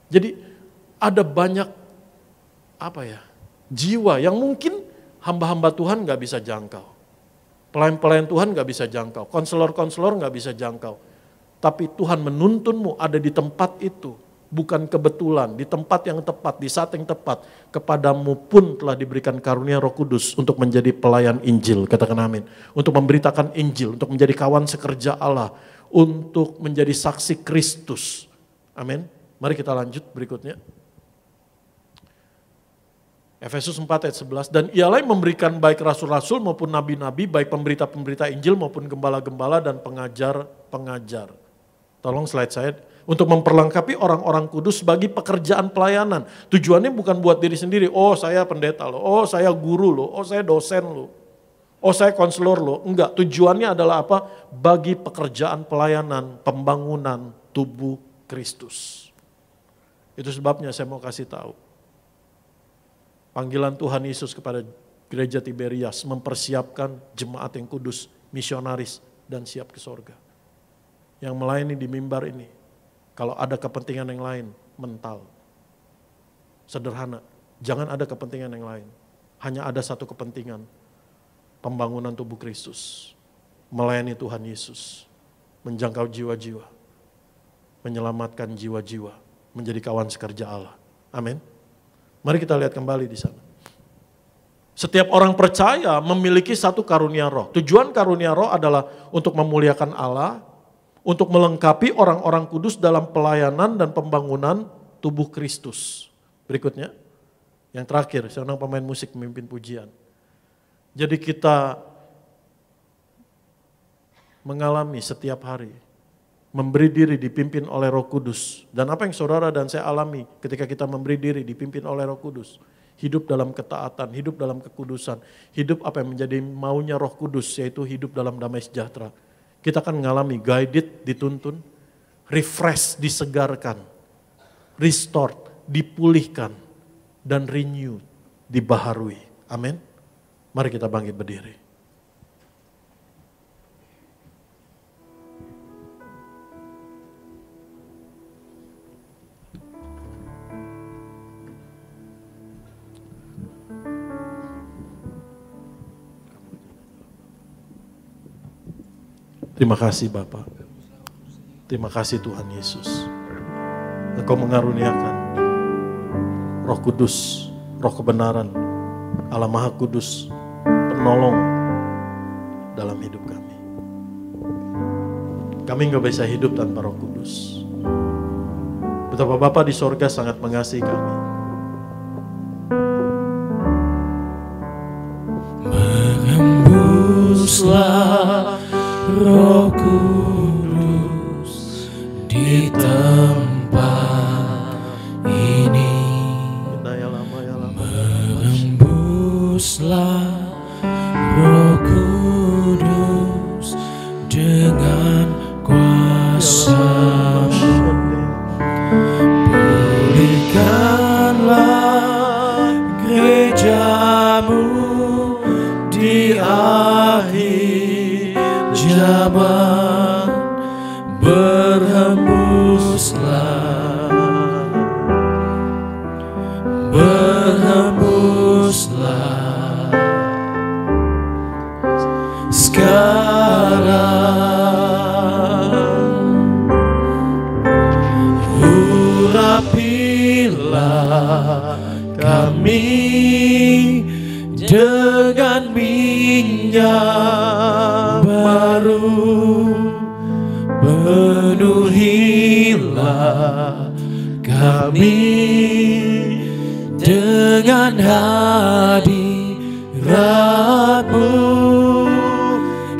Jadi ada banyak jiwa yang mungkin hamba-hamba Tuhan nggak bisa jangkau, pelayan-pelayan Tuhan nggak bisa jangkau, konselor-konselor nggak bisa jangkau. Tapi Tuhan menuntunmu ada di tempat itu. Bukan kebetulan, di tempat yang tepat, di saat yang tepat, kepadamu pun telah diberikan karunia Roh Kudus untuk menjadi pelayan Injil, katakan amin. Untuk memberitakan Injil, untuk menjadi kawan sekerja Allah, untuk menjadi saksi Kristus. Amin. Mari kita lanjut berikutnya. Efesus 4 ayat 11, dan ialah yang memberikan baik rasul-rasul maupun nabi-nabi, baik pemberita-pemberita Injil maupun gembala-gembala dan pengajar-pengajar. Tolong slide saya. Untuk memperlengkapi orang-orang kudus bagi pekerjaan pelayanan. Tujuannya bukan buat diri sendiri, oh saya pendeta loh, oh saya guru loh, oh saya dosen loh, oh saya konselor loh. Enggak, tujuannya adalah apa? Bagi pekerjaan pelayanan, pembangunan tubuh Kristus. Itu sebabnya saya mau kasih tahu. Panggilan Tuhan Yesus kepada gereja Tiberias mempersiapkan jemaat yang kudus, misionaris, dan siap ke sorga. Yang melayani di mimbar ini. Kalau ada kepentingan yang lain, mental. Sederhana, jangan ada kepentingan yang lain. Hanya ada satu kepentingan, pembangunan tubuh Kristus. Melayani Tuhan Yesus, menjangkau jiwa-jiwa, menyelamatkan jiwa-jiwa, menjadi kawan sekerja Allah. Amin. Mari kita lihat kembali di sana. Setiap orang percaya memiliki satu karunia roh. Tujuan karunia roh adalah untuk memuliakan Allah, untuk melengkapi orang-orang kudus dalam pelayanan dan pembangunan tubuh Kristus. Berikutnya, yang terakhir, seorang pemain musik memimpin pujian. Jadi kita mengalami setiap hari, memberi diri dipimpin oleh Roh Kudus. Dan apa yang saudara dan saya alami ketika kita memberi diri dipimpin oleh Roh Kudus. Hidup dalam ketaatan, hidup dalam kekudusan, hidup apa yang menjadi maunya Roh Kudus, yaitu hidup dalam damai sejahtera. Kita akan mengalami guided, dituntun, refresh, disegarkan, restored, dipulihkan, dan renew, dibaharui. Amin. Mari kita bangkit berdiri. Terima kasih Bapa. Terima kasih Tuhan Yesus. Engkau mengaruniakan Roh Kudus, Roh kebenaran, Allah Maha Kudus, penolong dalam hidup kami. Kami nggak bisa hidup tanpa Roh Kudus. Betapa Bapa di sorga sangat mengasihi kami. Menghembuslah Roh Kudus di tempat ini. Menghembuslah Roh Kudus dengan kuasa-Mu. Pulihkanlah gereja-Mu di akhir zaman, berhembuslah, berhembuslah sekarang. Urapilah kami dengan minyak baru, penuhilah kami dengan hadirat-Mu.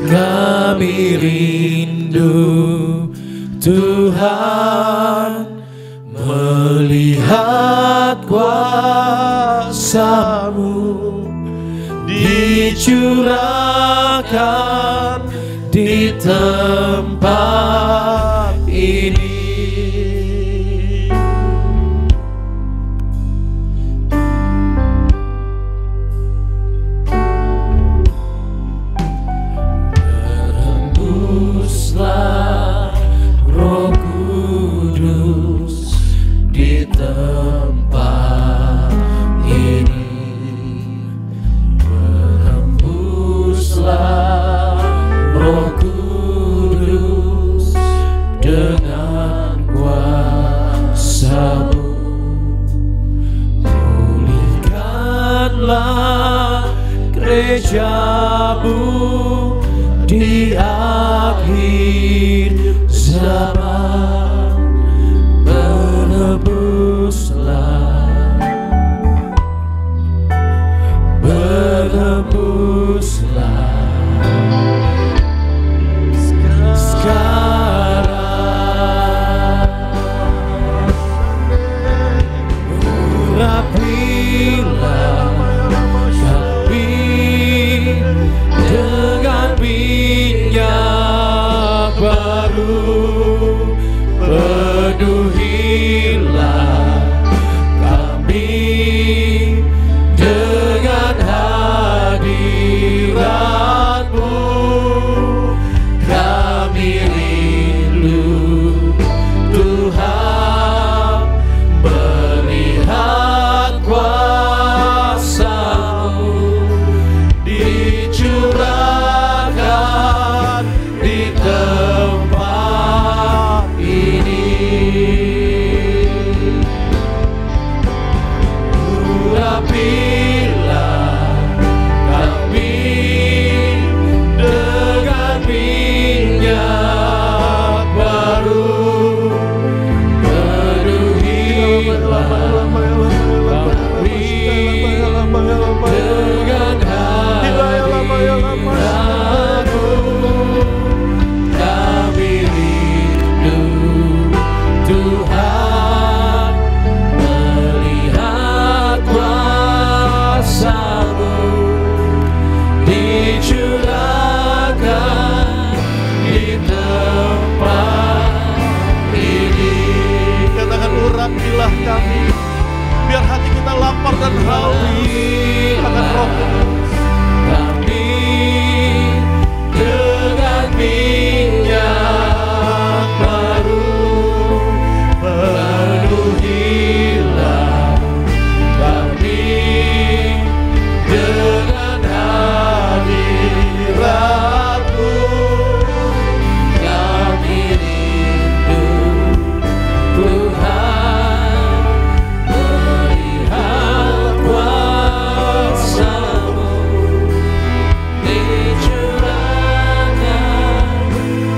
Kami rindu Tuhan melihat kuasa-Mu dicurahkan di tempat ini. Berhembuslah Roh Kudus di tempat ini. Berhembuslah Roh Kudus dengan kami. Biar hati kita lapar dan haus akan Roh Kudus. Kami dengan minyak baru, penuhilah kami dengan hadirat-Mu. Kami rindu Tuhan, melihat kuasa-Mu dicurahkan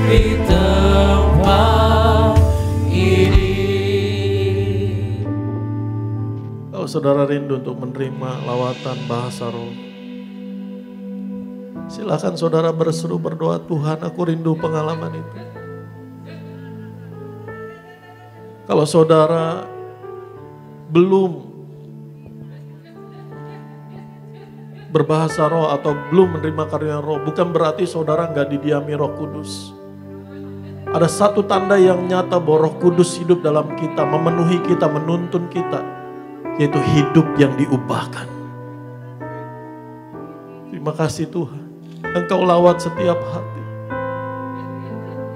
di tempat ini. Kalau saudara rindu untuk menerima lawatan bahasa roh, silakan saudara berseru berdoa, Tuhan aku rindu pengalaman itu. Kalau saudara belum berbahasa roh atau belum menerima karunia roh, bukan berarti saudara nggak didiami Roh Kudus. Ada satu tanda yang nyata bahwa Roh Kudus hidup dalam kita, memenuhi kita, menuntun kita, yaitu hidup yang diubahkan. Terima kasih Tuhan, Engkau lawat setiap hati.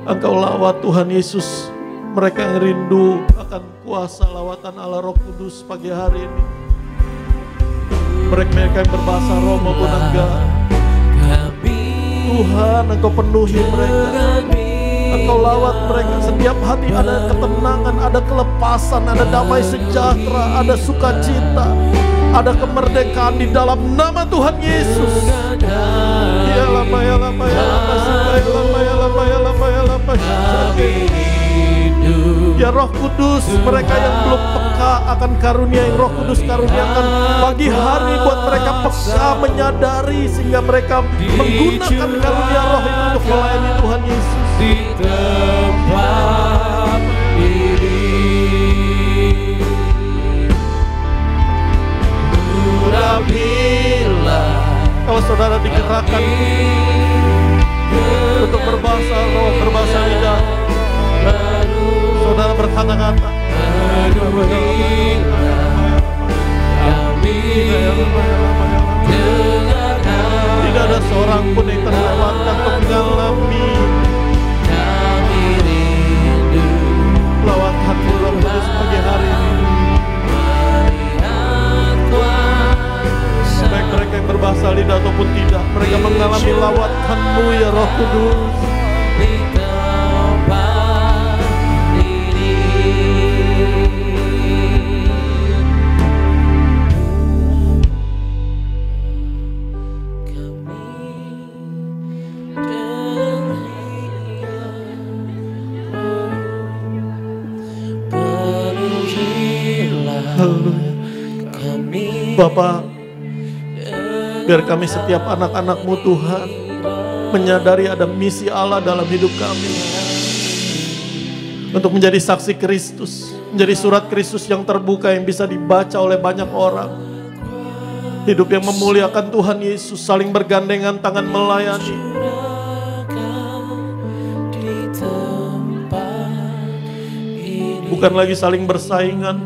Engkau lawat Tuhan Yesus, mereka yang rindu akan kuasa lawatan Allah Roh Kudus pagi hari ini. Mereka yang berbahasa roh maupun enggak, Tuhan Engkau penuhi mereka. Engkau lawat mereka, setiap hati ada ketenangan, ada kelepasan, ada damai sejahtera, ada sukacita, ada kemerdekaan di dalam nama Tuhan Yesus. Ya lama ya lama ya lama ya lama ya lama ya lama ya lama. Ya Roh Kudus, mereka yang belum peka akan karunia yang Roh Kudus karuniakan pagi hari, buat mereka peka menyadari sehingga mereka menggunakan karunia Roh itu untuk melayani Tuhan Yesus di tempat ini. Urapilah Kalau saudara digerakkan untuk berbahasa roh, berbahasa lidah, saudara berkata-kata, tidak ada seorang pun yang terlewatkan untuk mengalami lawatan Roh Kudus pagi hari ini. Baik mereka yang berbahasa lidah ataupun tidak, mereka mengalami lawatan-Mu ya Roh Kudus. Bapa, biar kami setiap anak-anak-Mu Tuhan menyadari ada misi Allah dalam hidup kami, untuk menjadi saksi Kristus, menjadi surat Kristus yang terbuka yang bisa dibaca oleh banyak orang. Hidup yang memuliakan Tuhan Yesus, saling bergandengan tangan melayani. Bukan lagi saling bersaingan,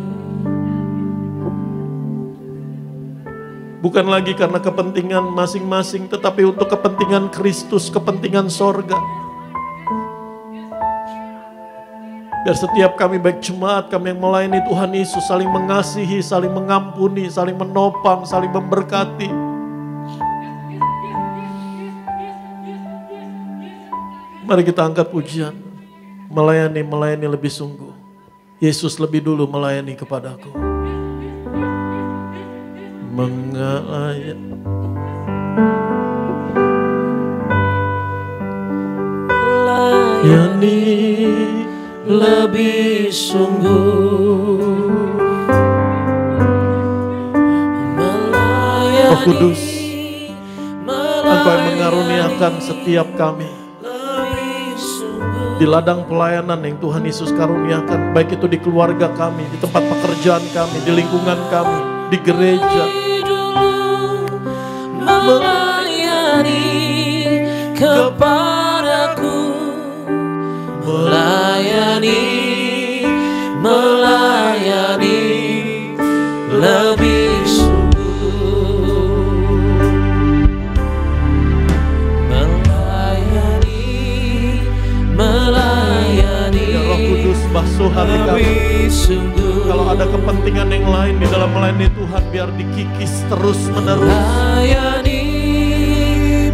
bukan lagi karena kepentingan masing-masing, tetapi untuk kepentingan Kristus, kepentingan sorga. Biar setiap kami baik jemaat, kami yang melayani Tuhan Yesus, saling mengasihi, saling mengampuni, saling menopang, saling memberkati. Mari kita angkat pujian, melayani lebih sungguh. Yesus lebih dulu melayani kepadaku. Melayani lebih sungguh, Roh Kudus, Engkau yang mengaruniakan setiap kami di ladang pelayanan yang Tuhan Yesus karuniakan, baik itu di keluarga kami, di tempat pekerjaan kami, di lingkungan kami, di gereja. melayani kepadaku, melayani bisuh hati kami. lebih sungguh. Kalau ada kepentingan yang lain di dalam melayani Tuhan, biar dikikis terus menerus.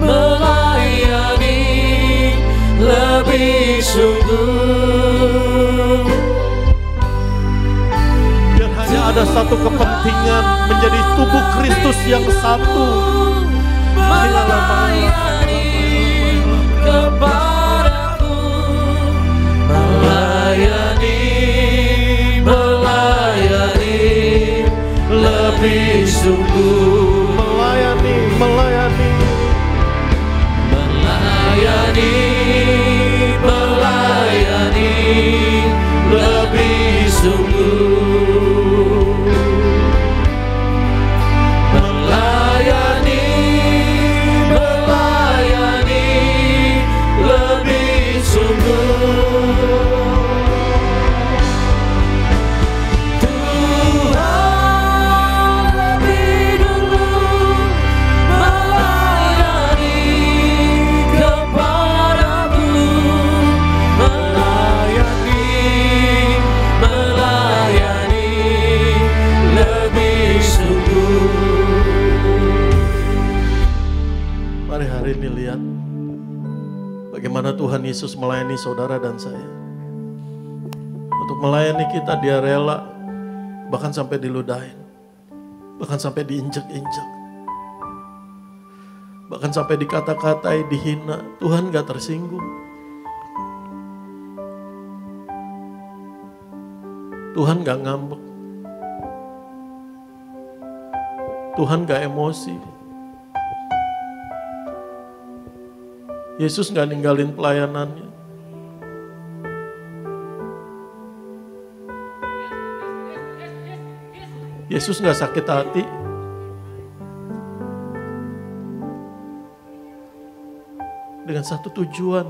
Melayani lebih sungguh. Biar hanya ada satu kepentingan, menjadi tubuh Kristus yang satu. Melayani kepadaku, melayani lebih sungguh. Melayani lebih sungguh. Melayani lebih sungguh. Tuhan lebih dulu melayani kepadaku, melayani lebih sungguh. Mari hari ini lihat bagaimana Tuhan Yesus melayani saudara dan saya. Untuk melayani kita dia rela, bahkan sampai diludahin, bahkan sampai diinjek-injek, bahkan sampai dikata-katai, dihina. Tuhan gak tersinggung. Tuhan gak ngambek. Tuhan gak emosi. Yesus gak ninggalin pelayanannya. Yesus gak sakit hati. Dengan satu tujuan,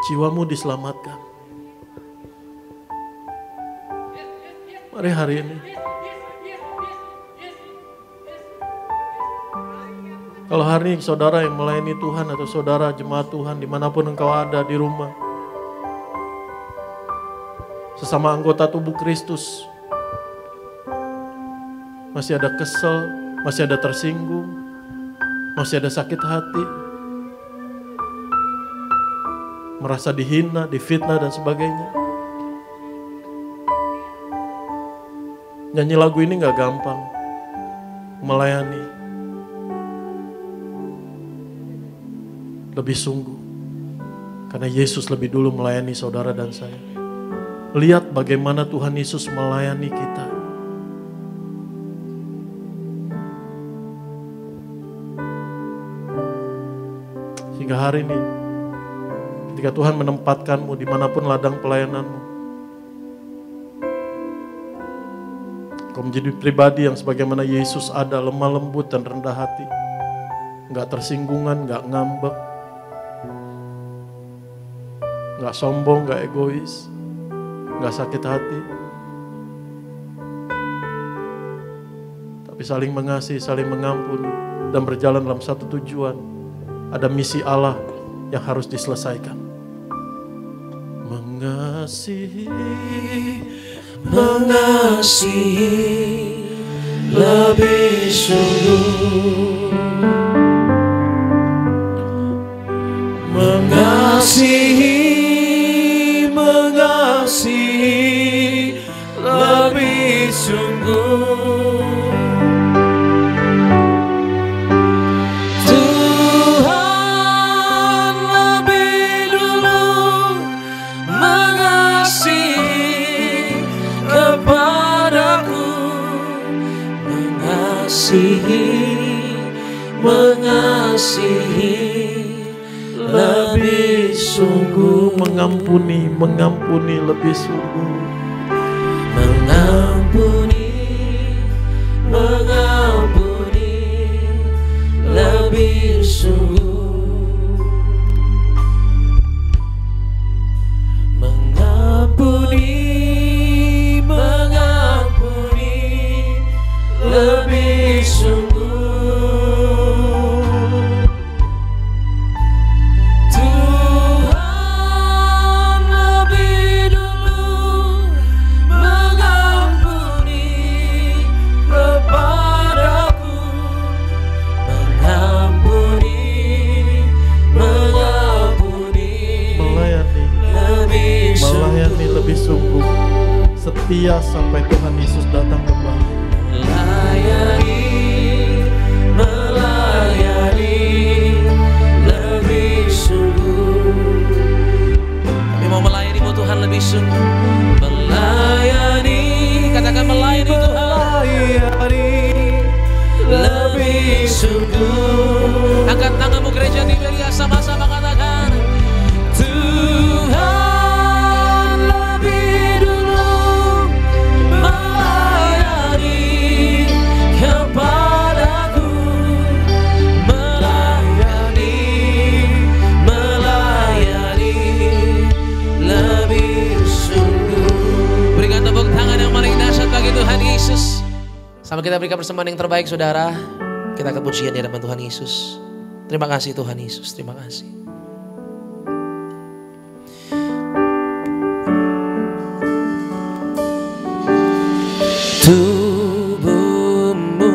jiwamu diselamatkan. Mari hari ini, kalau hari ini saudara yang melayani Tuhan atau saudara jemaat Tuhan dimanapun engkau ada di rumah, sesama anggota tubuh Kristus, masih ada kesel, masih ada tersinggung, masih ada sakit hati, merasa dihina, difitnah dan sebagainya. Nyanyi lagu ini gak gampang, melayani lebih sungguh. Karena Yesus lebih dulu melayani saudara dan saya. Lihat bagaimana Tuhan Yesus melayani kita. Sehingga hari ini, ketika Tuhan menempatkanmu dimanapun ladang pelayananmu, kau menjadi pribadi yang sebagaimana Yesus ada, lemah lembut dan rendah hati. Gak tersinggungan, gak ngambek, gak sombong, gak egois, gak sakit hati. Tapi saling mengasihi, saling mengampuni, dan berjalan dalam satu tujuan. Ada misi Allah yang harus diselesaikan. Mengasihi lebih sungguh. Mengasihi lebih sungguh. Tuhan lebih dulu mengasihi kepadaku, mengasihi lebih sungguh. mengampuni lebih sungguh. Mengampuni lebih sungguh. Mengampuni lebih sungguh. Tuhan lebih dulu setia sampai Tuhan Yesus datang kembali. Melayani lebih sungguh. Kami mau melayani-Mu Tuhan lebih sungguh. Melayani, Katakan melayani Tuhan. melayani lebih sungguh. Angkat tanganmu gereja Tiberia, sama-sama katakan. Tuhan lebih dulu melayani kepadaku, melayani lebih sungguh. Berikan tepuk tangan yang paling dahsyat bagi Tuhan Yesus. Sama kita berikan persembahan yang terbaik saudara. Kita akan pujian di hadapan Tuhan Yesus. Terima kasih Tuhan Yesus, terima kasih. Tubuhmu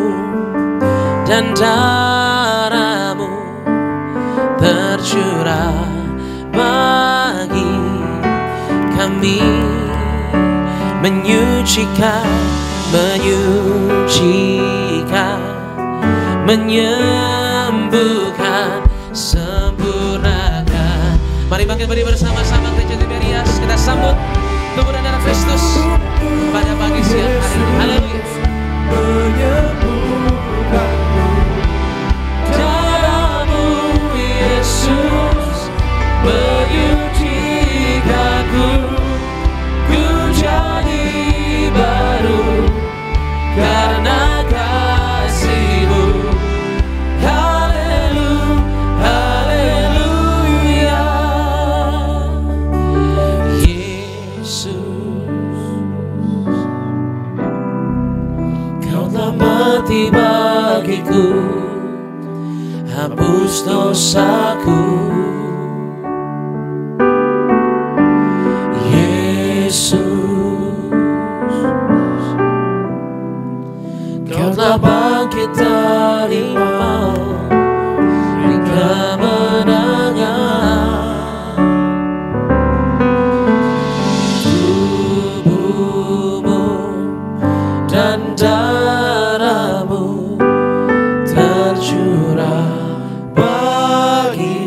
dan darahmu tercurah bagi kami, menyucikan, menyembuhkan, sempurnakan. Mari bangkit berdiri bersama-sama gereja Tiberias. Kita sambut tubuh dan darah Kristus pada pagi siang hari ini. Haleluya. Menyembuhkanku, darahmu Yesus menyucikanku, ku jadi baru karena kasih-Mu. Haleluya, Yesus, Kau telah mati bagiku, hapus dosaku. Yesus, Kau telah bangkit dari maut, dari kemenangan. Tubuhmu dan darahmu tercurah bagi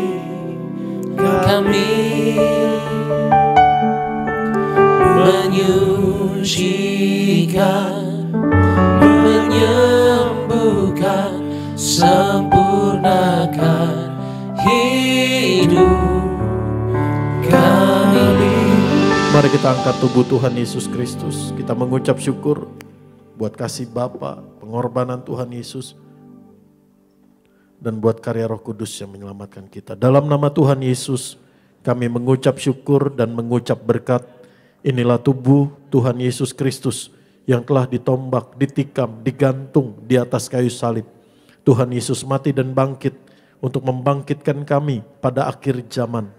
kami, menyucikan, menyembuhkan, sempurnakan hidup kami. Mari kita angkat tubuh Tuhan Yesus Kristus. Kita mengucap syukur buat kasih Bapa, pengorbanan Tuhan Yesus, dan buat karya Roh Kudus yang menyelamatkan kita. Dalam nama Tuhan Yesus, kami mengucap syukur dan mengucap berkat. Inilah tubuh Tuhan Yesus Kristus yang telah ditombak, ditikam, digantung di atas kayu salib. Tuhan Yesus mati dan bangkit untuk membangkitkan kami pada akhir zaman.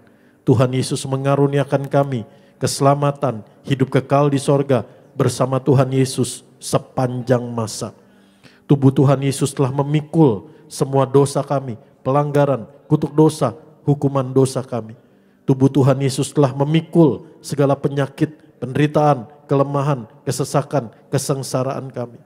Tuhan Yesus mengaruniakan kami keselamatan, hidup kekal di sorga bersama Tuhan Yesus sepanjang masa. Tubuh Tuhan Yesus telah memikul semua dosa kami, pelanggaran, kutuk dosa, hukuman dosa kami. Tubuh Tuhan Yesus telah memikul segala penyakit, penderitaan, kelemahan, kesesakan, kesengsaraan kami.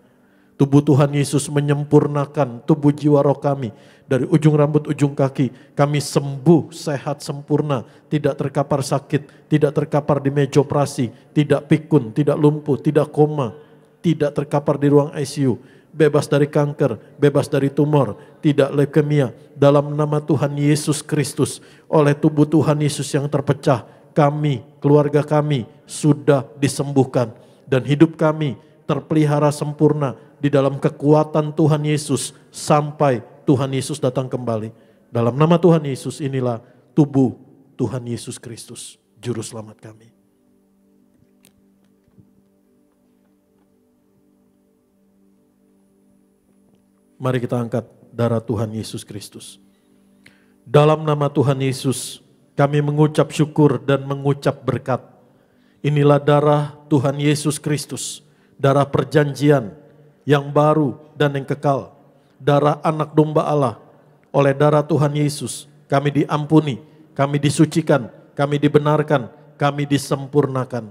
Tubuh Tuhan Yesus menyempurnakan tubuh jiwa roh kami. Dari ujung rambut ujung kaki kami sembuh, sehat, sempurna. Tidak terkapar sakit, tidak terkapar di meja operasi, tidak pikun, tidak lumpuh, tidak koma, tidak terkapar di ruang ICU. Bebas dari kanker, bebas dari tumor, tidak leukemia. Dalam nama Tuhan Yesus Kristus, oleh tubuh Tuhan Yesus yang terpecah, kami, keluarga kami sudah disembuhkan. Dan hidup kami terpelihara sempurna di dalam kekuatan Tuhan Yesus sampai Tuhan Yesus datang kembali. Dalam nama Tuhan Yesus inilah tubuh Tuhan Yesus Kristus, Juru Selamat kami. Mari kita angkat darah Tuhan Yesus Kristus. Dalam nama Tuhan Yesus, kami mengucap syukur dan mengucap berkat. Inilah darah Tuhan Yesus Kristus, darah perjanjian yang baru dan yang kekal. Darah anak domba Allah. Oleh darah Tuhan Yesus, kami diampuni, kami disucikan, kami dibenarkan, kami disempurnakan.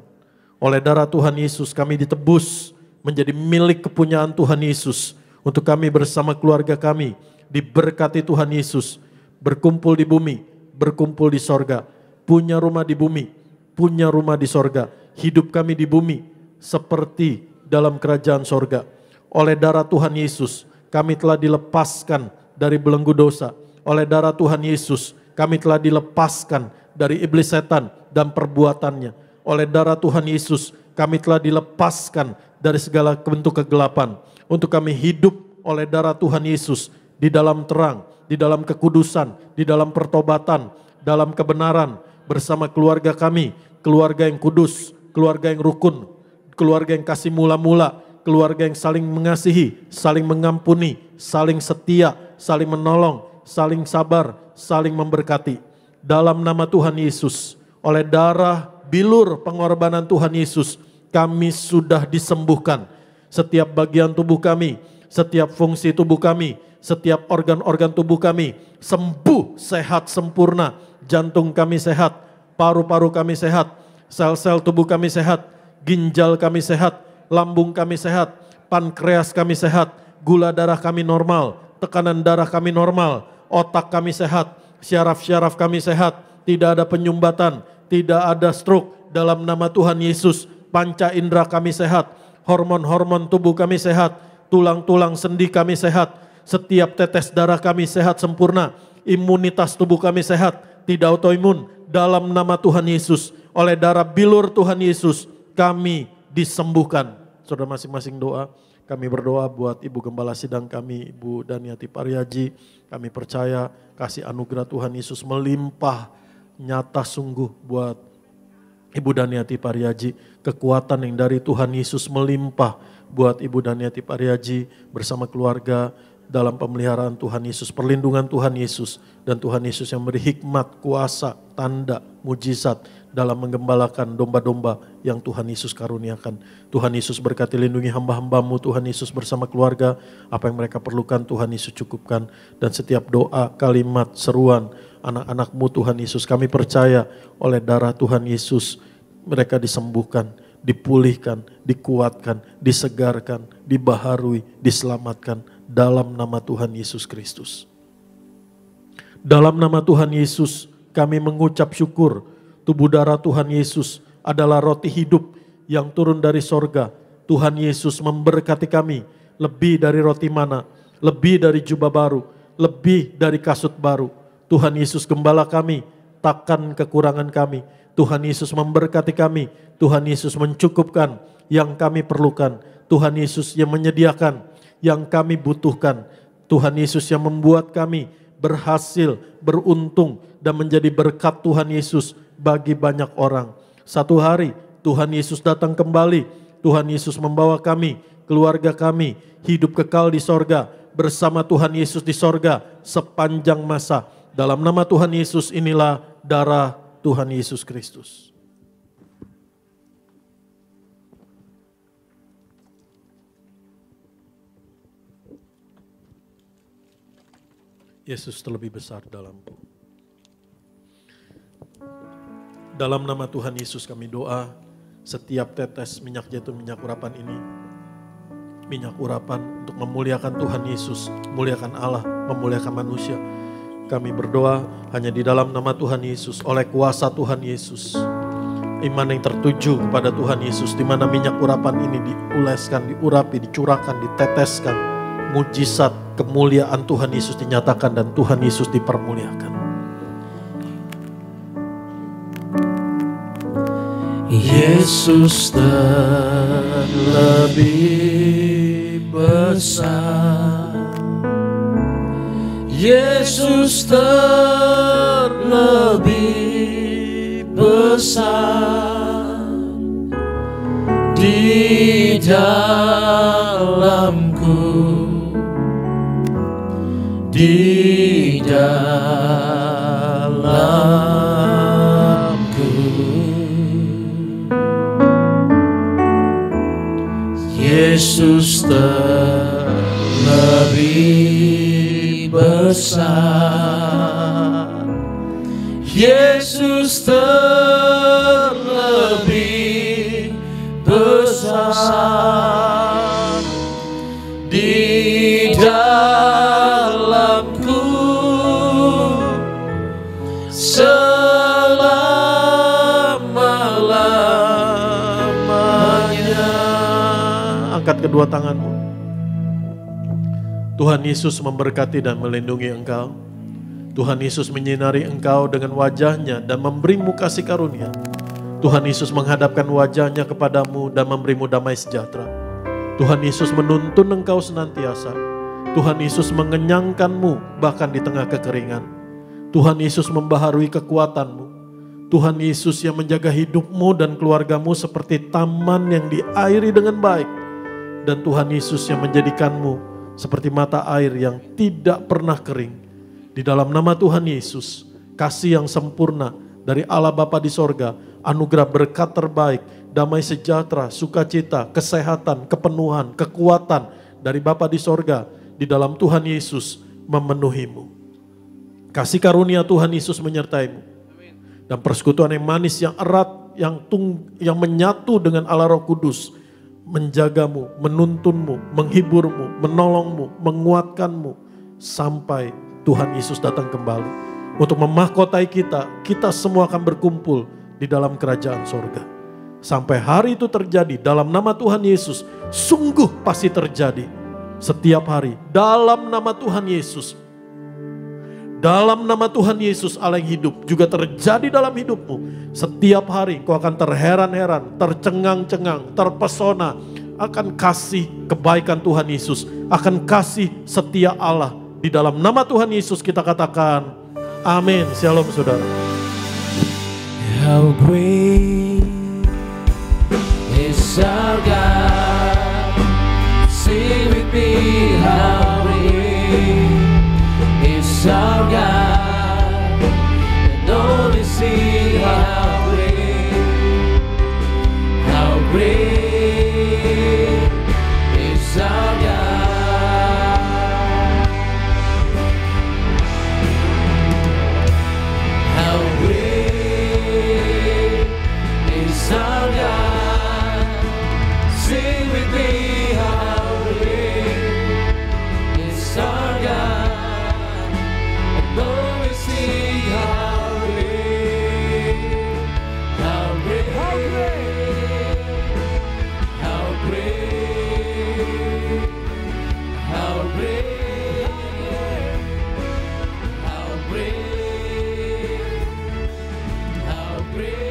Oleh darah Tuhan Yesus kami ditebus menjadi milik kepunyaan Tuhan Yesus. Untuk kami bersama keluarga kami diberkati Tuhan Yesus. Berkumpul di bumi, berkumpul di sorga. Punya rumah di bumi, punya rumah di sorga. Hidup kami di bumi seperti dalam kerajaan sorga. Oleh darah Tuhan Yesus kami telah dilepaskan dari belenggu dosa. Oleh darah Tuhan Yesus kami telah dilepaskan dari iblis setan dan perbuatannya. Oleh darah Tuhan Yesus kami telah dilepaskan dari segala bentuk kegelapan. Untuk kami hidup oleh darah Tuhan Yesus di dalam terang, di dalam kekudusan, di dalam pertobatan, dalam kebenaran bersama keluarga kami, keluarga yang kudus, keluarga yang rukun, keluarga yang kasih mula-mula, keluarga yang saling mengasihi, saling mengampuni, saling setia, saling menolong, saling sabar, saling memberkati. Dalam nama Tuhan Yesus, oleh darah bilur pengorbanan Tuhan Yesus, kami sudah disembuhkan. Setiap bagian tubuh kami, setiap fungsi tubuh kami, setiap organ-organ tubuh kami sembuh, sehat, sempurna. Jantung kami sehat, paru-paru kami sehat, sel-sel tubuh kami sehat, ginjal kami sehat, lambung kami sehat, pankreas kami sehat, gula darah kami normal, tekanan darah kami normal, otak kami sehat, syaraf-syaraf kami sehat, tidak ada penyumbatan, tidak ada stroke. Dalam nama Tuhan Yesus, panca indera kami sehat, hormon-hormon tubuh kami sehat, tulang-tulang sendi kami sehat, setiap tetes darah kami sehat sempurna, imunitas tubuh kami sehat, tidak autoimun. Dalam nama Tuhan Yesus, oleh darah bilur Tuhan Yesus, kami disembuhkan. Saudara masing-masing doa. Kami berdoa buat Ibu Gembala Sidang kami, Ibu Daniati Pariaji. Kami percaya kasih anugerah Tuhan Yesus melimpah nyata sungguh buat Ibu Daniati Pariaji. Kekuatan yang dari Tuhan Yesus melimpah buat Ibu Daniati Pariaji bersama keluarga dalam pemeliharaan Tuhan Yesus, perlindungan Tuhan Yesus. Dan Tuhan Yesus yang beri hikmat, kuasa, tanda, mujizat dalam menggembalakan domba-domba yang Tuhan Yesus karuniakan. Tuhan Yesus berkati lindungi hamba-hambamu, Tuhan Yesus bersama keluarga, apa yang mereka perlukan Tuhan Yesus cukupkan. Dan setiap doa, kalimat, seruan anak-anakmu Tuhan Yesus, kami percaya oleh darah Tuhan Yesus mereka disembuhkan, dipulihkan, dikuatkan, disegarkan, dibaharui, diselamatkan dalam nama Tuhan Yesus Kristus. Dalam nama Tuhan Yesus kami mengucap syukur. Tubuh darah Tuhan Yesus adalah roti hidup yang turun dari sorga. Tuhan Yesus memberkati kami lebih dari roti mana, lebih dari jubah baru, lebih dari kasut baru. Tuhan Yesus gembala kami, takkan kekurangan kami. Tuhan Yesus memberkati kami, Tuhan Yesus mencukupkan yang kami perlukan. Tuhan Yesus yang menyediakan yang kami butuhkan. Tuhan Yesus yang membuat kami berhasil, beruntung dan menjadi berkat Tuhan Yesus bagi banyak orang. Satu hari Tuhan Yesus datang kembali. Tuhan Yesus membawa kami, keluarga kami hidup kekal di sorga bersama Tuhan Yesus di sorga sepanjang masa. Dalam nama Tuhan Yesus inilah darah Tuhan Yesus Kristus. Yesus terlebih besar dalamku. Dalam nama Tuhan Yesus kami doa, setiap tetes minyak zaitun, minyak urapan ini, minyak urapan untuk memuliakan Tuhan Yesus, memuliakan Allah, memuliakan manusia. Kami berdoa hanya di dalam nama Tuhan Yesus, oleh kuasa Tuhan Yesus. Iman yang tertuju kepada Tuhan Yesus, di mana minyak urapan ini diuleskan, diurapi, dicurahkan, diteteskan. Mujizat kemuliaan Tuhan Yesus dinyatakan dan Tuhan Yesus dipermuliakan. Yesus terlebih besar, Yesus terlebih besar di dalamku, di dalamku. Yesus terlebih besar, Yesus terlebih di dalamku selama-lamanya. Angkat kedua tanganmu. Tuhan Yesus memberkati dan melindungi engkau. Tuhan Yesus menyinari engkau dengan wajahnya dan memberimu kasih karunia. Tuhan Yesus menghadapkan wajahnya kepadamu dan memberimu damai sejahtera. Tuhan Yesus menuntun engkau senantiasa. Tuhan Yesus mengenyangkanmu bahkan di tengah kekeringan. Tuhan Yesus membaharui kekuatanmu. Tuhan Yesus yang menjaga hidupmu dan keluargamu seperti taman yang diairi dengan baik. Dan Tuhan Yesus yang menjadikanmu seperti mata air yang tidak pernah kering. Di dalam nama Tuhan Yesus, kasih yang sempurna dari Allah Bapa di sorga, anugerah berkat terbaik, damai sejahtera, sukacita, kesehatan, kepenuhan, kekuatan dari Bapa di sorga, di dalam Tuhan Yesus memenuhimu. Kasih karunia Tuhan Yesus menyertaimu. Dan persekutuan yang manis, yang erat, yang menyatu dengan Allah Roh Kudus, menjagamu, menuntunmu, menghiburmu, menolongmu, menguatkanmu, sampai Tuhan Yesus datang kembali. Untuk memahkotai kita, kita semua akan berkumpul di dalam kerajaan sorga. Sampai hari itu terjadi dalam nama Tuhan Yesus, sungguh pasti terjadi. Setiap hari dalam nama Tuhan Yesus. Dalam nama Tuhan Yesus Allah yang hidup juga terjadi dalam hidupmu. Setiap hari kau akan terheran-heran, tercengang-cengang, terpesona akan kasih kebaikan Tuhan Yesus, akan kasih setia Allah. Di dalam nama Tuhan Yesus kita katakan amin. Shalom saudara. How great is our God. Sing with me, how great is our God. And only sing how great is our God. How great is our God. Sing with me, how great is our God. And always sing how great, how great, how great, how great, how great, how great, how great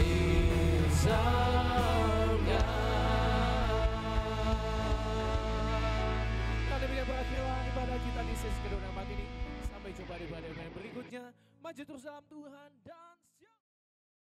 is our God. Demikian berakhirlah ibadah kita di sesi kedua pagi ini. Sampai jumpa di ibadah yang berikutnya. Maju terus dalam Tuhan.